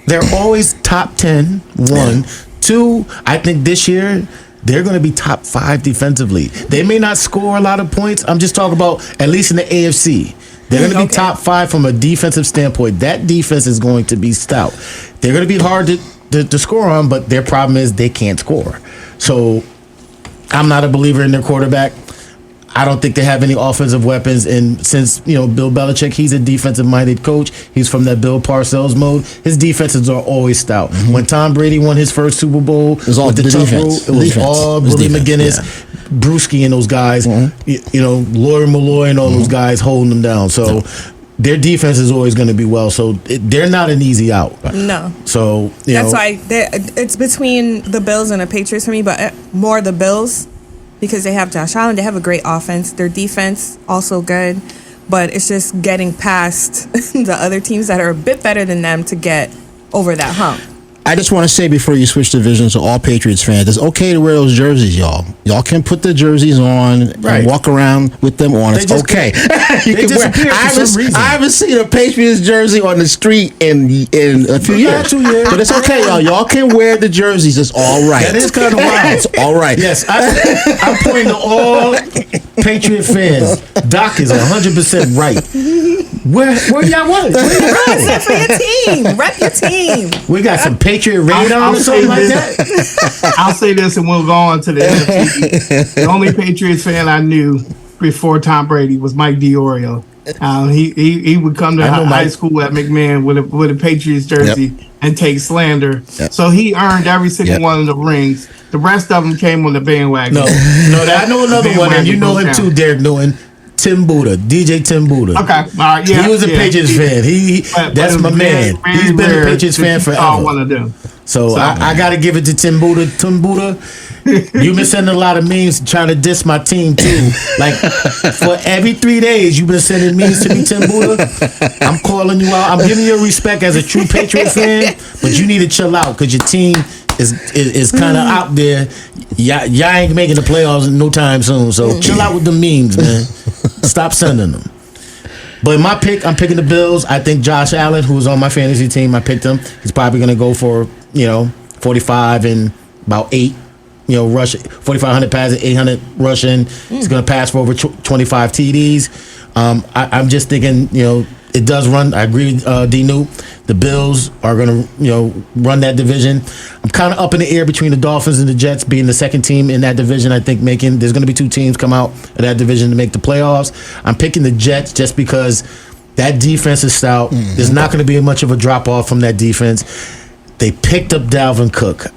they're always top 10. One, two. I think this year they're going to be top 5 defensively. They may not score a lot of points. I'm just talking about at least in the AFC. They're going to be Okay. top 5 from a defensive standpoint. That defense is going to be stout. They're going to be hard to score on, but their problem is they can't score. So I'm not a believer in their quarterback. I don't think they have any offensive weapons. And since, Bill Belichick, he's a defensive-minded coach. He's from that Bill Parcells mode. His defenses are always stout. Mm-hmm. When Tom Brady won his first Super Bowl was all with the the tough defense. rule, it was Defense. all It was Willie defense, McGinnis, Brewski and those guys, Mm-hmm. Lawyer Malloy and all those guys holding them down. So their defense is always going to be well. So they're not an easy out. No. So, That's why it's between the Bills and the Patriots for me, but more the Bills because they have Josh Allen. They have a great offense. Their defense also good, but it's just getting past the other teams that are a bit better than them to get over that hump. I just want to say before you switch divisions to all Patriots fans, it's okay to wear those jerseys, y'all. Y'all can put the jerseys on Right. and walk around with them on. It's They just okay. You they can wear. disappear for some reason. I haven't seen a Patriots jersey on the street in a few years. 2 years. But it's okay, y'all. Y'all can wear the jerseys. It's all right. That is kind of wild. It's all right. Yes, I'm pointing to all Patriot fans. Doc is 100% right. Where y'all was? Where you go? Except for your team. Rep your team. We got some Patriot radar I'll or something say like this. that. I'll say this and we'll go on to the NFC. The only Patriots fan I knew before Tom Brady was Mike Diorio. He would come to I know high Mike. school at McMahon with a Patriots jersey and take slander. So he earned every single one of the rings. The rest of them came on the bandwagon. No, I know another one, and you know him too, Derek Newton. Tim Buddha, DJ Tim Buddha. Okay, all right, yeah. He was a Patriots fan. That's my man. He's been a Patriots fan forever. One of them. So I got to give it to Tim Buddha. Tim Buddha, you've been sending a lot of memes trying to diss my team too. Like for every 3 days, you've been sending memes to me, Tim Buddha. I'm calling you out. I'm giving you respect as a true Patriot fan, but you need to chill out because your team is kind of out there. Y'all ain't making the playoffs in no time soon. So chill out with the memes, man. Stop sending them. But my pick, I'm picking the Bills. I think Josh Allen, who was on my fantasy team, I picked him. He's probably going to go for 45 and about 8. Rushing 4,500 passing, 800 rushing. He's going to pass for over 25 TDs. I'm just thinking, it does run. I agree with D. Newt. The Bills are going to, run that division. I'm kind of up in the air between the Dolphins and the Jets being the second team in that division. I think there's going to be 2 teams come out of that division to make the playoffs. I'm picking the Jets just because that defense is stout. There's not going to be much of a drop off from that defense. They picked up Dalvin Cook.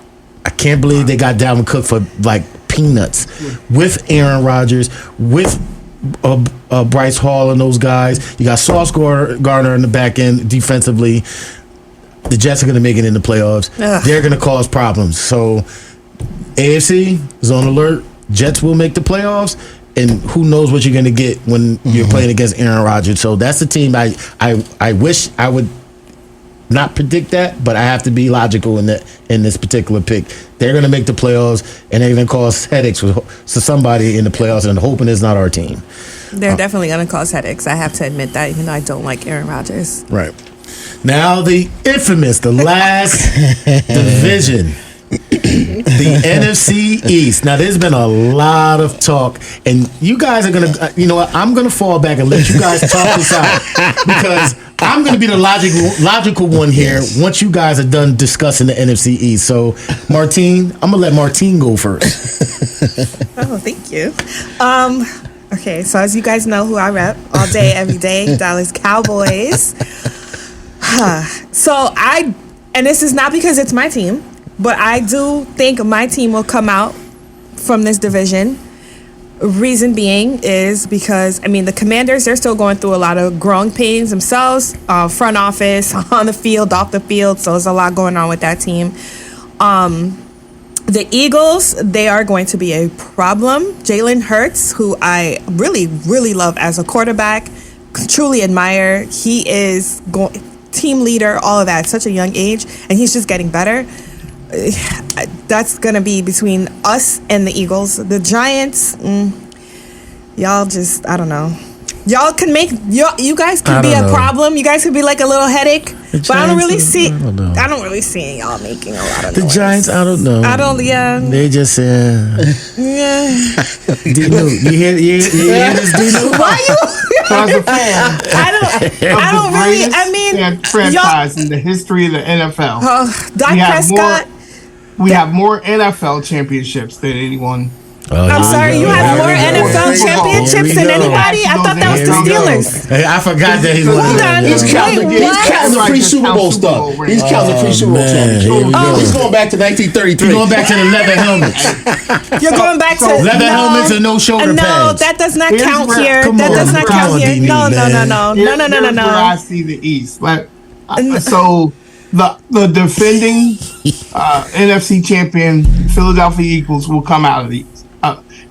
I can't believe they got Dalvin Cook for like peanuts with Aaron Rodgers, with Bryce Hall and those guys. You got Sauce Gardner in the back end defensively. The Jets are going to make it in the playoffs. Ugh. They're going to cause problems. So AFC is on alert. Jets will make the playoffs. And who knows what you're going to get when you're playing against Aaron Rodgers. So that's the team I wish I would not predict that, but I have to be logical in this particular pick. They're going to make the playoffs, and they're going to cause headaches to somebody in the playoffs, and hoping it's not our team. They're definitely going to cause headaches. I have to admit that, even though I don't like Aaron Rodgers. Right. Now the infamous, the last division. The NFC East. Now, there's been a lot of talk, and you guys are going to, you know what, I'm going to fall back and let you guys talk this out, because I'm going to be the logical one here once you guys are done discussing the NFC East. So, Martine, I'm going to let Martine go first. Oh, thank you. Okay, so as you guys know who I rep all day, every day, Dallas Cowboys. And this is not because it's my team, but I do think my team will come out from this division. Reason being is because, the Commanders, they're still going through a lot of growing pains themselves, front office, on the field, off the field, so there's a lot going on with that team. The Eagles, they are going to be a problem. Jalen Hurts, who I really, really love as a quarterback, truly admire. He is team leader, all of that, at such a young age, and he's just getting better. That's going to be between us and the Eagles. The Giants, y'all just, I don't know. Y'all can make, you guys could be a problem. You guys could be like a little headache. But I don't really see y'all making a lot of noise. The Giants, I don't know. Yeah. They just, Yeah. D-New, you hear this, D-New? Why you? As a fan, I don't really, franchise in the history of the NFL. Dak Prescott. We have more NFL championships than anyone. I'm sorry, you have more NFL championships than anybody? I thought that was the Steelers. Hey, I forgot that he's Hold on. He's counting the free Super Bowl stuff. He's counting the free Super Bowl championships. He's going back to 1933. He's going back to the leather helmets. You're going back to leather helmets and no shoulder pads. No, that does not count here. That does not count here. No. Here's where I see the East. So the defending NFC champion Philadelphia Eagles will come out of the East.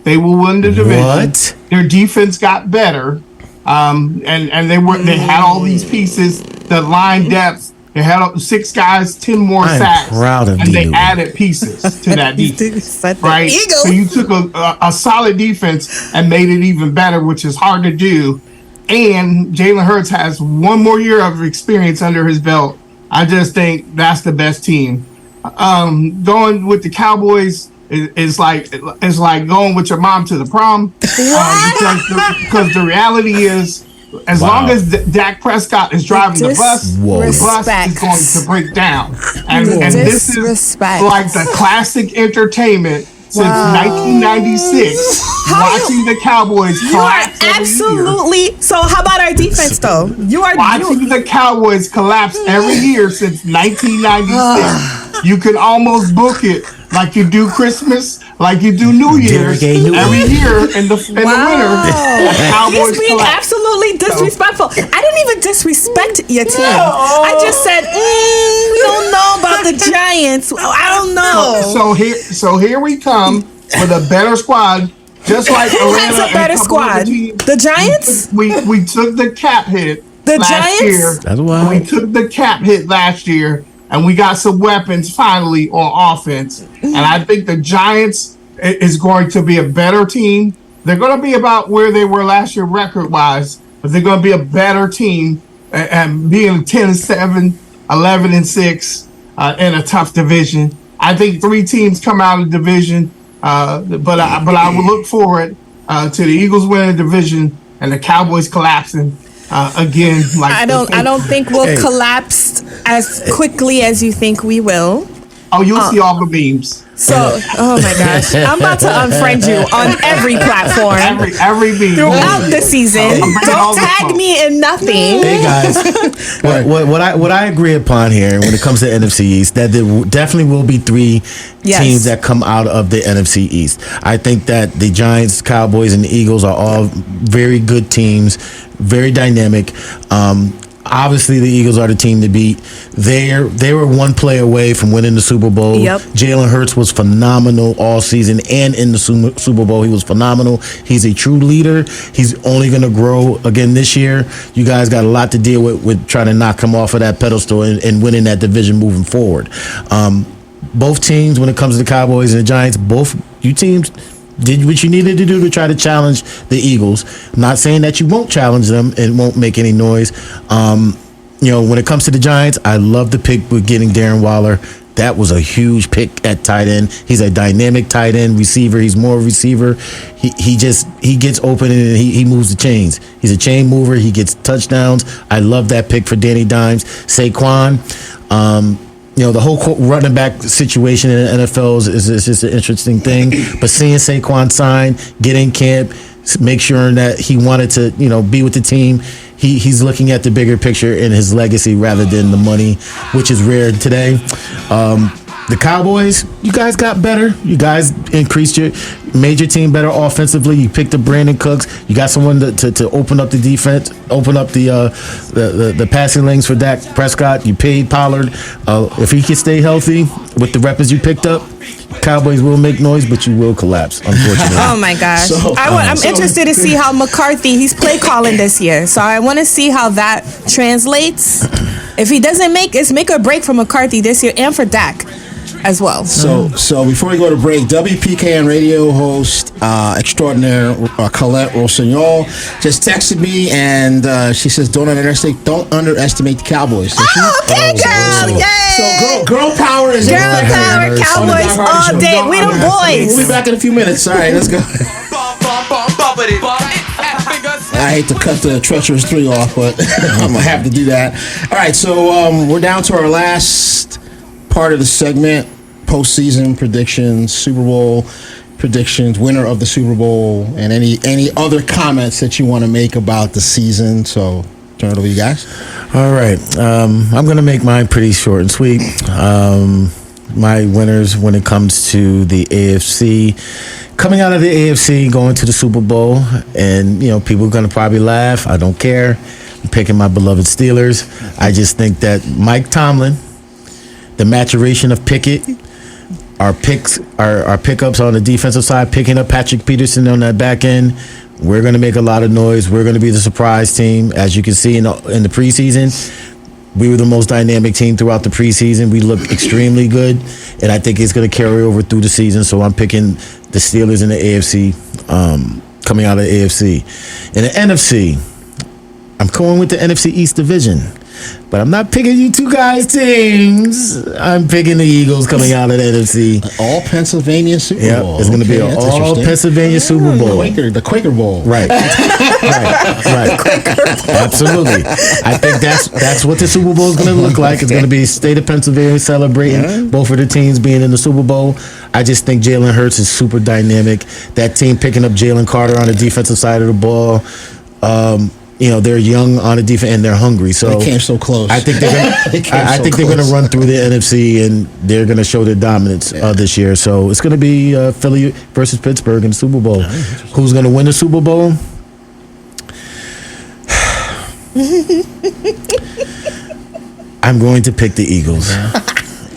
They will win the division. What? Their defense got better, and they had all these pieces. The line depth. They had 6 guys, 10 more sacks, proud of and they you. added pieces to that defense. Right? Eagles. So you took a solid defense and made it even better, which is hard to do. And Jalen Hurts has one more year of experience under his belt. I just think that's the best team. Going with the Cowboys is like going with your mom to the prom, because the reality is, as long as Dak Prescott is driving the bus is going to break down. And this is like the classic entertainment since 1996. Watching the Cowboys collapse absolutely. So how about our defense, though? Watching the Cowboys collapse every year since 1996. You can almost book it like you do Christmas, like you do New Year's, every year in the winter. He's being absolutely disrespectful. I didn't even disrespect your team. I just said, we don't know about the Giants. I don't know. So here we come with a better squad. Just like who has a better squad? The Giants? We took the cap hit last year. That's why we took the cap hit last year, and we got some weapons finally on offense. And I think the Giants is going to be a better team. They're going to be about where they were last year record-wise, but they're going to be a better team and being 10-7, 11-6 in a tough division. I think 3 teams come out of the division. But I would look forward to the Eagles winning the division and the Cowboys collapsing again. I don't think we'll collapse as quickly as you think we will. Oh, you'll see all the memes. So, oh my gosh, I'm about to unfriend you on every platform, every meme throughout the season. Don't tag me in nothing. Hey guys, what I agree upon here when it comes to NFC East, that there definitely will be 3 teams that come out of the NFC East. I think that the Giants, Cowboys, and the Eagles are all very good teams, very dynamic. Obviously, the Eagles are the team to beat. They were one play away from winning the Super Bowl. Yep. Jalen Hurts was phenomenal all season, and in the Super Bowl, he was phenomenal. He's a true leader. He's only going to grow again this year. You guys got a lot to deal with trying to knock him off of that pedestal and winning that division moving forward. Both teams, when it comes to the Cowboys and the Giants, both you teams did what you needed to do to try to challenge the Eagles. I'm not saying that you won't challenge them and won't make any noise. When it comes to the Giants, I love the pick with getting Darren Waller. That was a huge pick at tight end. He's a dynamic tight end receiver. He's more a receiver. He gets open and he moves the chains. He's a chain mover. He gets touchdowns. I love that pick for Danny Dimes. Saquon. The whole running back situation in the NFL is just an interesting thing. But seeing Saquon sign, get in camp, make sure that he wanted to, be with the team. He's looking at the bigger picture in his legacy rather than the money, which is rare today. The Cowboys, you guys got better. You guys increased your major team better offensively. You picked up Brandon Cooks. You got someone to open up the defense, open up the passing lanes for Dak Prescott. You paid Pollard. If he can stay healthy with the weapons you picked up, Cowboys will make noise, but you will collapse, unfortunately. Oh my gosh! I'm interested to see how McCarthy, he's play calling this year, so I want to see how that translates. If he doesn't it's make or break for McCarthy this year and for Dak as well. So before we go to break, WPKN radio host extraordinaire Colette Rossignol just texted me, and she says, "Don't underestimate the Cowboys." So Okay, girl, yay! So girl power is Girl power, Cowboys all day. We them boys. We'll be back in a few minutes. All right, let's go. I hate to cut the treacherous 3 off, but I'm gonna have to do that. All right, so we're down to our last part of the segment: postseason predictions, Super Bowl predictions, winner of the Super Bowl, and any other comments that you want to make about the season. So turn it over to you guys. All right, I'm gonna make mine pretty short and sweet. My winners when it comes to the AFC. Coming out of the AFC, going to the Super Bowl, and people are gonna probably laugh. I don't care. I'm picking my beloved Steelers. I just think that Mike Tomlin, the maturation of Pickett, our pickups on the defensive side, picking up Patrick Peterson on that back end, we're gonna make a lot of noise. We're gonna be the surprise team, as you can see in the preseason. We were the most dynamic team throughout the preseason. We looked extremely good, and I think it's going to carry over through the season. So I'm picking the Steelers in the AFC, coming out of the AFC. In the NFC, I'm going with the NFC East Division. But I'm not picking you two guys' teams. I'm picking the Eagles coming out of the NFC. All Pennsylvania Super Bowl. It's going to be an all Pennsylvania Super Bowl. The Quaker Bowl. Right. right. Absolutely. I think that's what the Super Bowl is going to look like. It's going to be state of Pennsylvania celebrating both of the teams being in the Super Bowl. I just think Jalen Hurts is super dynamic. That team picking up Jalen Carter on the defensive side of the ball. They're young on the defense and they're hungry. So they came so close. I think they're going to run through the NFC and they're going to show their dominance this year. So it's going to be Philly versus Pittsburgh in the Super Bowl. Who's going to win the Super Bowl? I'm going to pick the Eagles.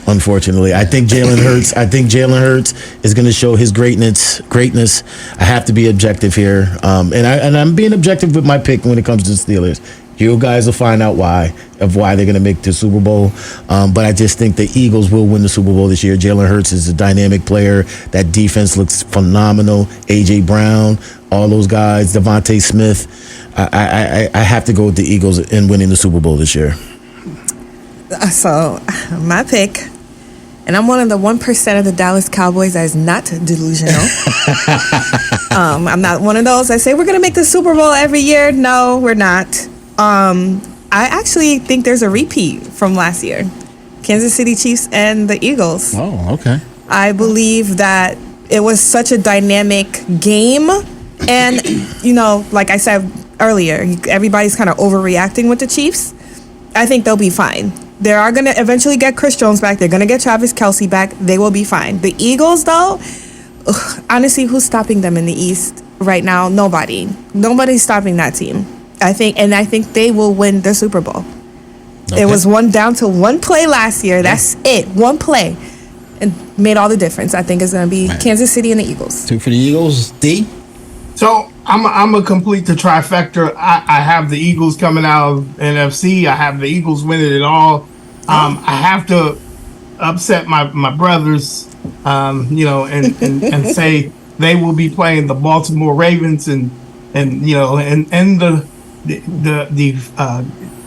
Unfortunately, I think Jalen Hurts is going to show his greatness. I have to be objective here, and I'm being objective with my pick when it comes to the Steelers. You guys will find out why they're going to make the Super Bowl. But I just think the Eagles will win the Super Bowl this year. Jalen Hurts is a dynamic player. That defense looks phenomenal. A.J. Brown, all those guys, Devontae Smith. I have to go with the Eagles in winning the Super Bowl this year. So my pick. And I'm one of the 1% of the Dallas Cowboys that is not delusional. I'm not one of those that say we're going to make the Super Bowl every year. No, we're not. I actually think there's a repeat from last year. Kansas City Chiefs and the Eagles. Oh, okay. I believe that it was such a dynamic game. And, like I said earlier, everybody's kind of overreacting with the Chiefs. I think they'll be fine. They are going to eventually get Chris Jones back. They're going to get Travis Kelce back. They will be fine. The Eagles, though, honestly, who's stopping them in the East right now? Nobody. Nobody's stopping that team. I think they will win the Super Bowl. It was down to one play last year. That's it. One play. And made all the difference. I think it's going to be Kansas City and the Eagles. 2 for the Eagles. D? So I'm a complete the trifecta. I have the Eagles coming out of NFC. I have the Eagles winning it all. I have to upset my brothers, and say they will be playing the Baltimore Ravens and the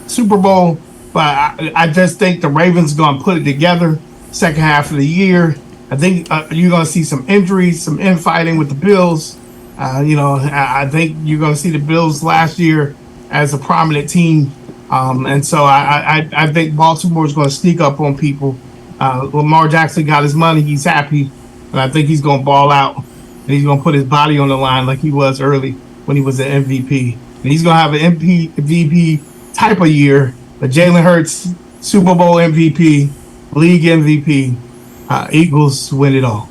Super Bowl. But I just think the Ravens going to put it together second half of the year. I think you're going to see some injuries, some infighting with the Bills. I think you're going to see the Bills last year as a prominent team. And so I think Baltimore is going to sneak up on people. Lamar Jackson got his money. He's happy. And I think he's going to ball out. And he's going to put his body on the line like he was early when he was an MVP. And he's going to have an MVP type of year. But Jalen Hurts, Super Bowl MVP, league MVP, Eagles win it all.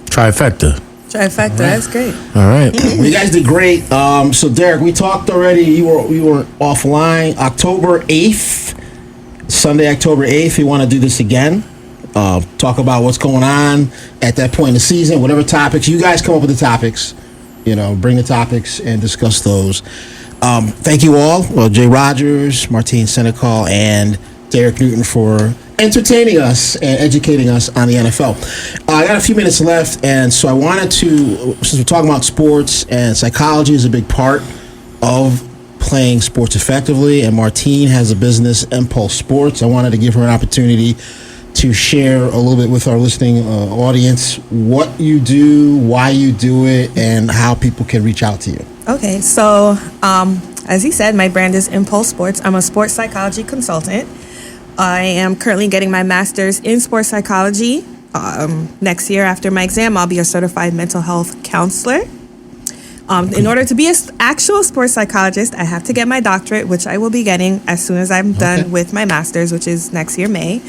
Trifecta. That's great. All right. Well, you guys did great. So, Derick, we talked already. You were offline. October 8th, Sunday, October 8th, we want to do this again. Talk about what's going on at that point in the season, whatever topics. You guys come up with the topics. Bring the topics and discuss those. Thank you all. Well, Jay Rogers, Martine Senecal, and Derek Newton for entertaining us and educating us on the NFL. I got a few minutes left, and so I wanted to, since we're talking about sports and psychology is a big part of playing sports effectively, and Martine has a business, Impulse Sports, I wanted to give her an opportunity to share a little bit with our listening audience what you do, why you do it, and how people can reach out to you. Okay, so as he said, my brand is Impulse Sports. I'm a sports psychology consultant. I am currently getting my master's in sports psychology. Next year after my exam, I'll be a certified mental health counselor. In order to be an actual sports psychologist, I have to get my doctorate, which I will be getting as soon as I'm done with my master's, which is next year, May.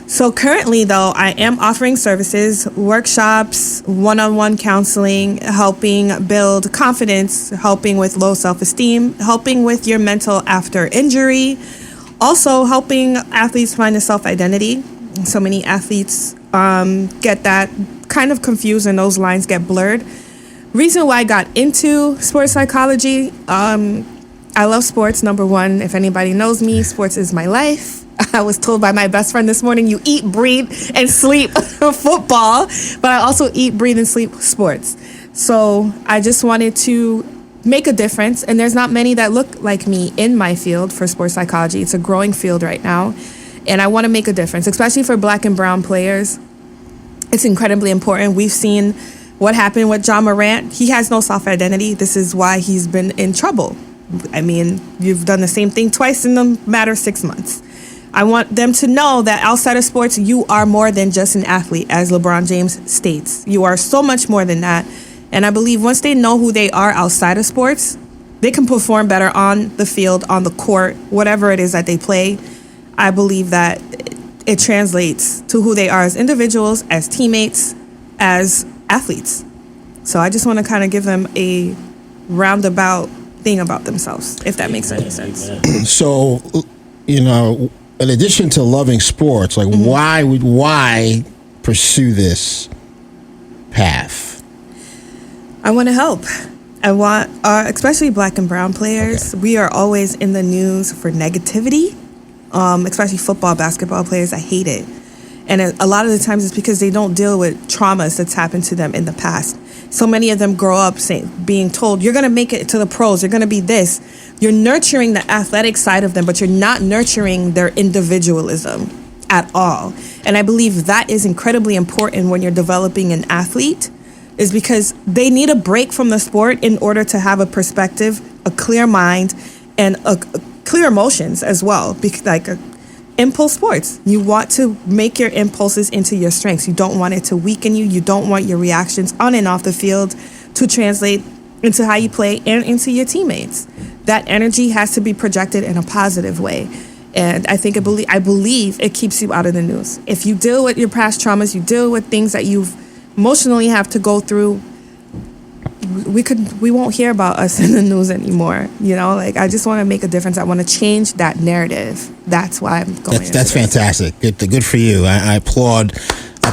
So currently, though, I am offering services, workshops, one-on-one counseling, helping build confidence, helping with low self-esteem, helping with your mental after injury, also helping athletes find a self-identity. So many athletes get that kind of confused and those lines get blurred. Reason why I got into sports psychology, I love sports, number one. If anybody knows me, sports is my life. I was told by my best friend this morning, you eat, breathe, and sleep football, but I also eat, breathe, and sleep sports. So I just wanted to make a difference, and there's not many that look like me in my field for sports psychology. It's a growing field right now, and I want to make a difference, especially for Black and brown players. It's incredibly important. We've seen what happened with John Morant. He has no self-identity. This is why he's been in trouble. I mean, you've done the same thing twice in the matter of 6 months. I want them to know that outside of sports, you are more than just an athlete, as LeBron James states. You are so much more than that. And I believe once they know who they are outside of sports, they can perform better on the field, on the court, whatever it is that they play. I believe that it translates to who they are as individuals, as teammates, as athletes. So I just want to kind of give them a roundabout thing about themselves, if that makes any sense. So, in addition to loving sports, like why pursue this path? I want to help. I want, especially Black and brown players. Okay. We are always in the news for negativity, especially football, basketball players. I hate it. And a lot of the times it's because they don't deal with traumas that's happened to them in the past. So many of them grow up being told, you're going to make it to the pros, you're going to be this. You're nurturing the athletic side of them, but you're not nurturing their individualism at all. And I believe that is incredibly important when you're developing an athlete, is because they need a break from the sport in order to have a perspective, a clear mind, and a clear emotions as well. Impulse sports. You want to make your impulses into your strengths. You don't want it to weaken you. You don't want your reactions on and off the field to translate into how you play and into your teammates. That energy has to be projected in a positive way. And I believe it keeps you out of the news. If you deal with your past traumas, you deal with things that you've emotionally have to go through, we won't hear about us in the news anymore. You know, like I just want to make a difference. I want to change that narrative. That's why I'm going. That's fantastic. Good for you. I applaud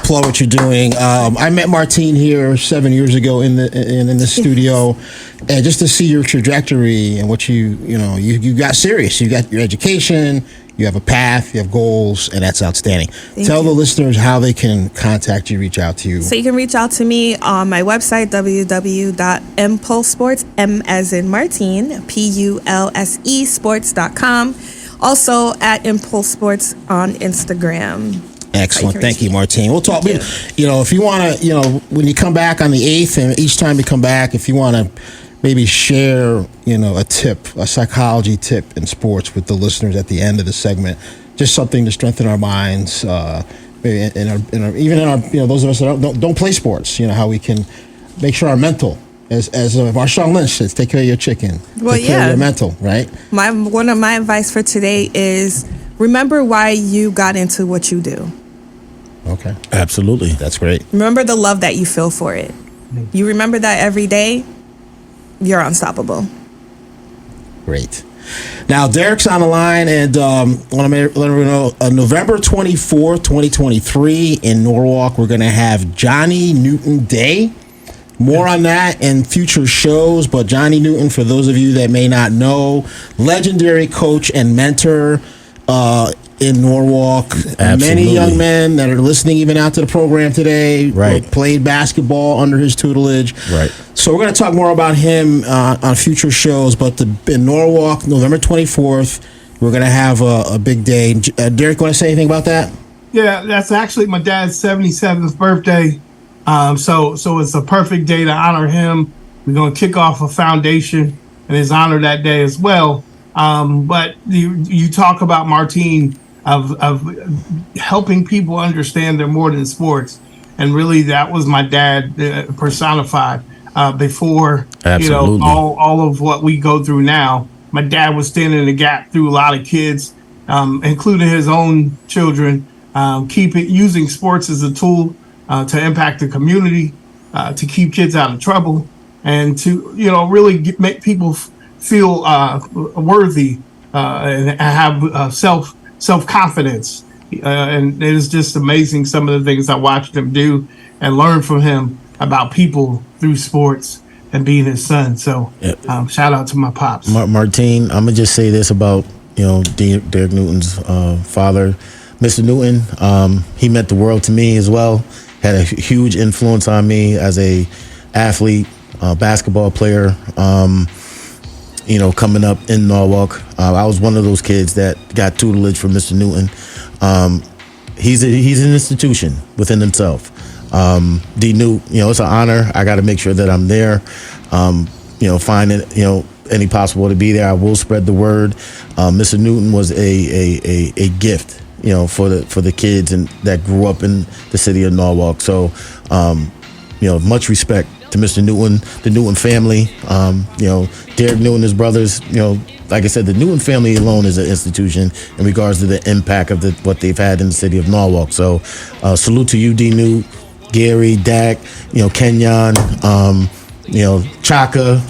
what you're doing. I met Martine here 7 years ago in the studio, and just to see your trajectory and what you got serious. You got your education. You have a path, you have goals, and that's outstanding. Tell the listeners how they can contact you, reach out to you. So you can reach out to me on my website, www.impulsesports, M as in Martine, PULSE sports.com. Also at Impulse Sports on Instagram. Excellent. Thank you, Martine. We'll talk. If you want to, when you come back on the 8th, and each time you come back, if you want to maybe share, a tip, a psychology tip in sports with the listeners at the end of the segment, just something to strengthen our minds, maybe even in our, those of us that don't play sports, how we can make sure our mental, as Marshawn Lynch says, take care of your chicken, take care of your mental, right? One of my advice for today is remember why you got into what you do. Okay. Absolutely. That's great. Remember the love that you feel for it. You remember that every day, you're unstoppable. Great. Now, Derick's on the line, and I want to let everyone know, November 24th, 2023, in Norwalk, we're going to have Johnny Newton Day. More on that in future shows, but Johnny Newton, for those of you that may not know, legendary coach and mentor in Norwalk. Absolutely. Many young men that are listening even out to the program today played basketball under his tutelage. Right. So we're going to talk more about him on future shows, but in Norwalk, November 24th, we're going to have a big day. Derick, want to say anything about that? Yeah, that's actually my dad's 77th birthday. So it's a perfect day to honor him. We're going to kick off a foundation in his honor that day as well. But you talk about Martine of helping people understand they're more than sports. And really, that was my dad personified. Before all of what we go through now, my dad was standing in the gap through a lot of kids, including his own children, using sports as a tool to impact the community, to keep kids out of trouble, and to really make people feel worthy and have self-confidence. And it is just amazing some of the things I watched him do and learn from him about people through sports and being his son. So shout out to my pops. Martine, I'm going to just say this about, Derick Newton's father. Mr. Newton, he meant the world to me as well. Had a huge influence on me as a athlete, basketball player, coming up in Norwalk. I was one of those kids that got tutelage from Mr. Newton. He's an institution within himself. D Newt, it's an honor. I got to make sure that I'm there. Finding any possible to be there. I will spread the word. Mr. Newton was a gift, for the kids and that grew up in the city of Norwalk. So, much respect to Mr. Newton, the Newton family. Derick Newton, his brothers. Like I said, the Newton family alone is an institution in regards to the impact of what they've had in the city of Norwalk. So, salute to you, D Newt, Gary, Dak, Kenyon, Chaka,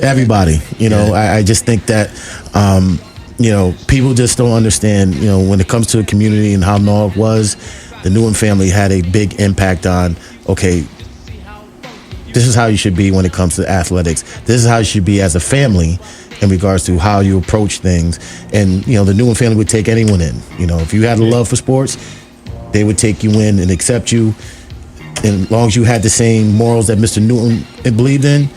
everybody. I just think that, people just don't understand, when it comes to a community and how Norwalk was, the Newton family had a big impact on, okay, this is how you should be when it comes to athletics. This is how you should be as a family in regards to how you approach things. And, the Newton family would take anyone in. If you had a love for sports, they would take you in and accept you. And as long as you had the same morals that Mr. Newton believed in,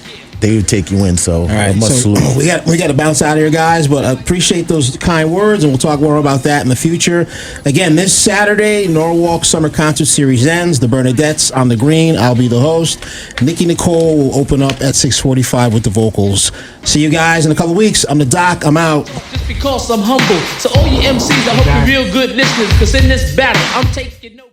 they would take you in. So, all right, salute. We got to bounce out of here, guys. But I appreciate those kind words, and we'll talk more about that in the future. Again, this Saturday, Norwalk Summer Concert Series ends. The Bernadettes on the green. I'll be the host. Nikki Nicole will open up at 6:45 with the vocals. See you guys in a couple of weeks. I'm the Doc. I'm out. Just because I'm humble. So all you MCs, I hope you're real good listeners, because in this battle, I'm taking no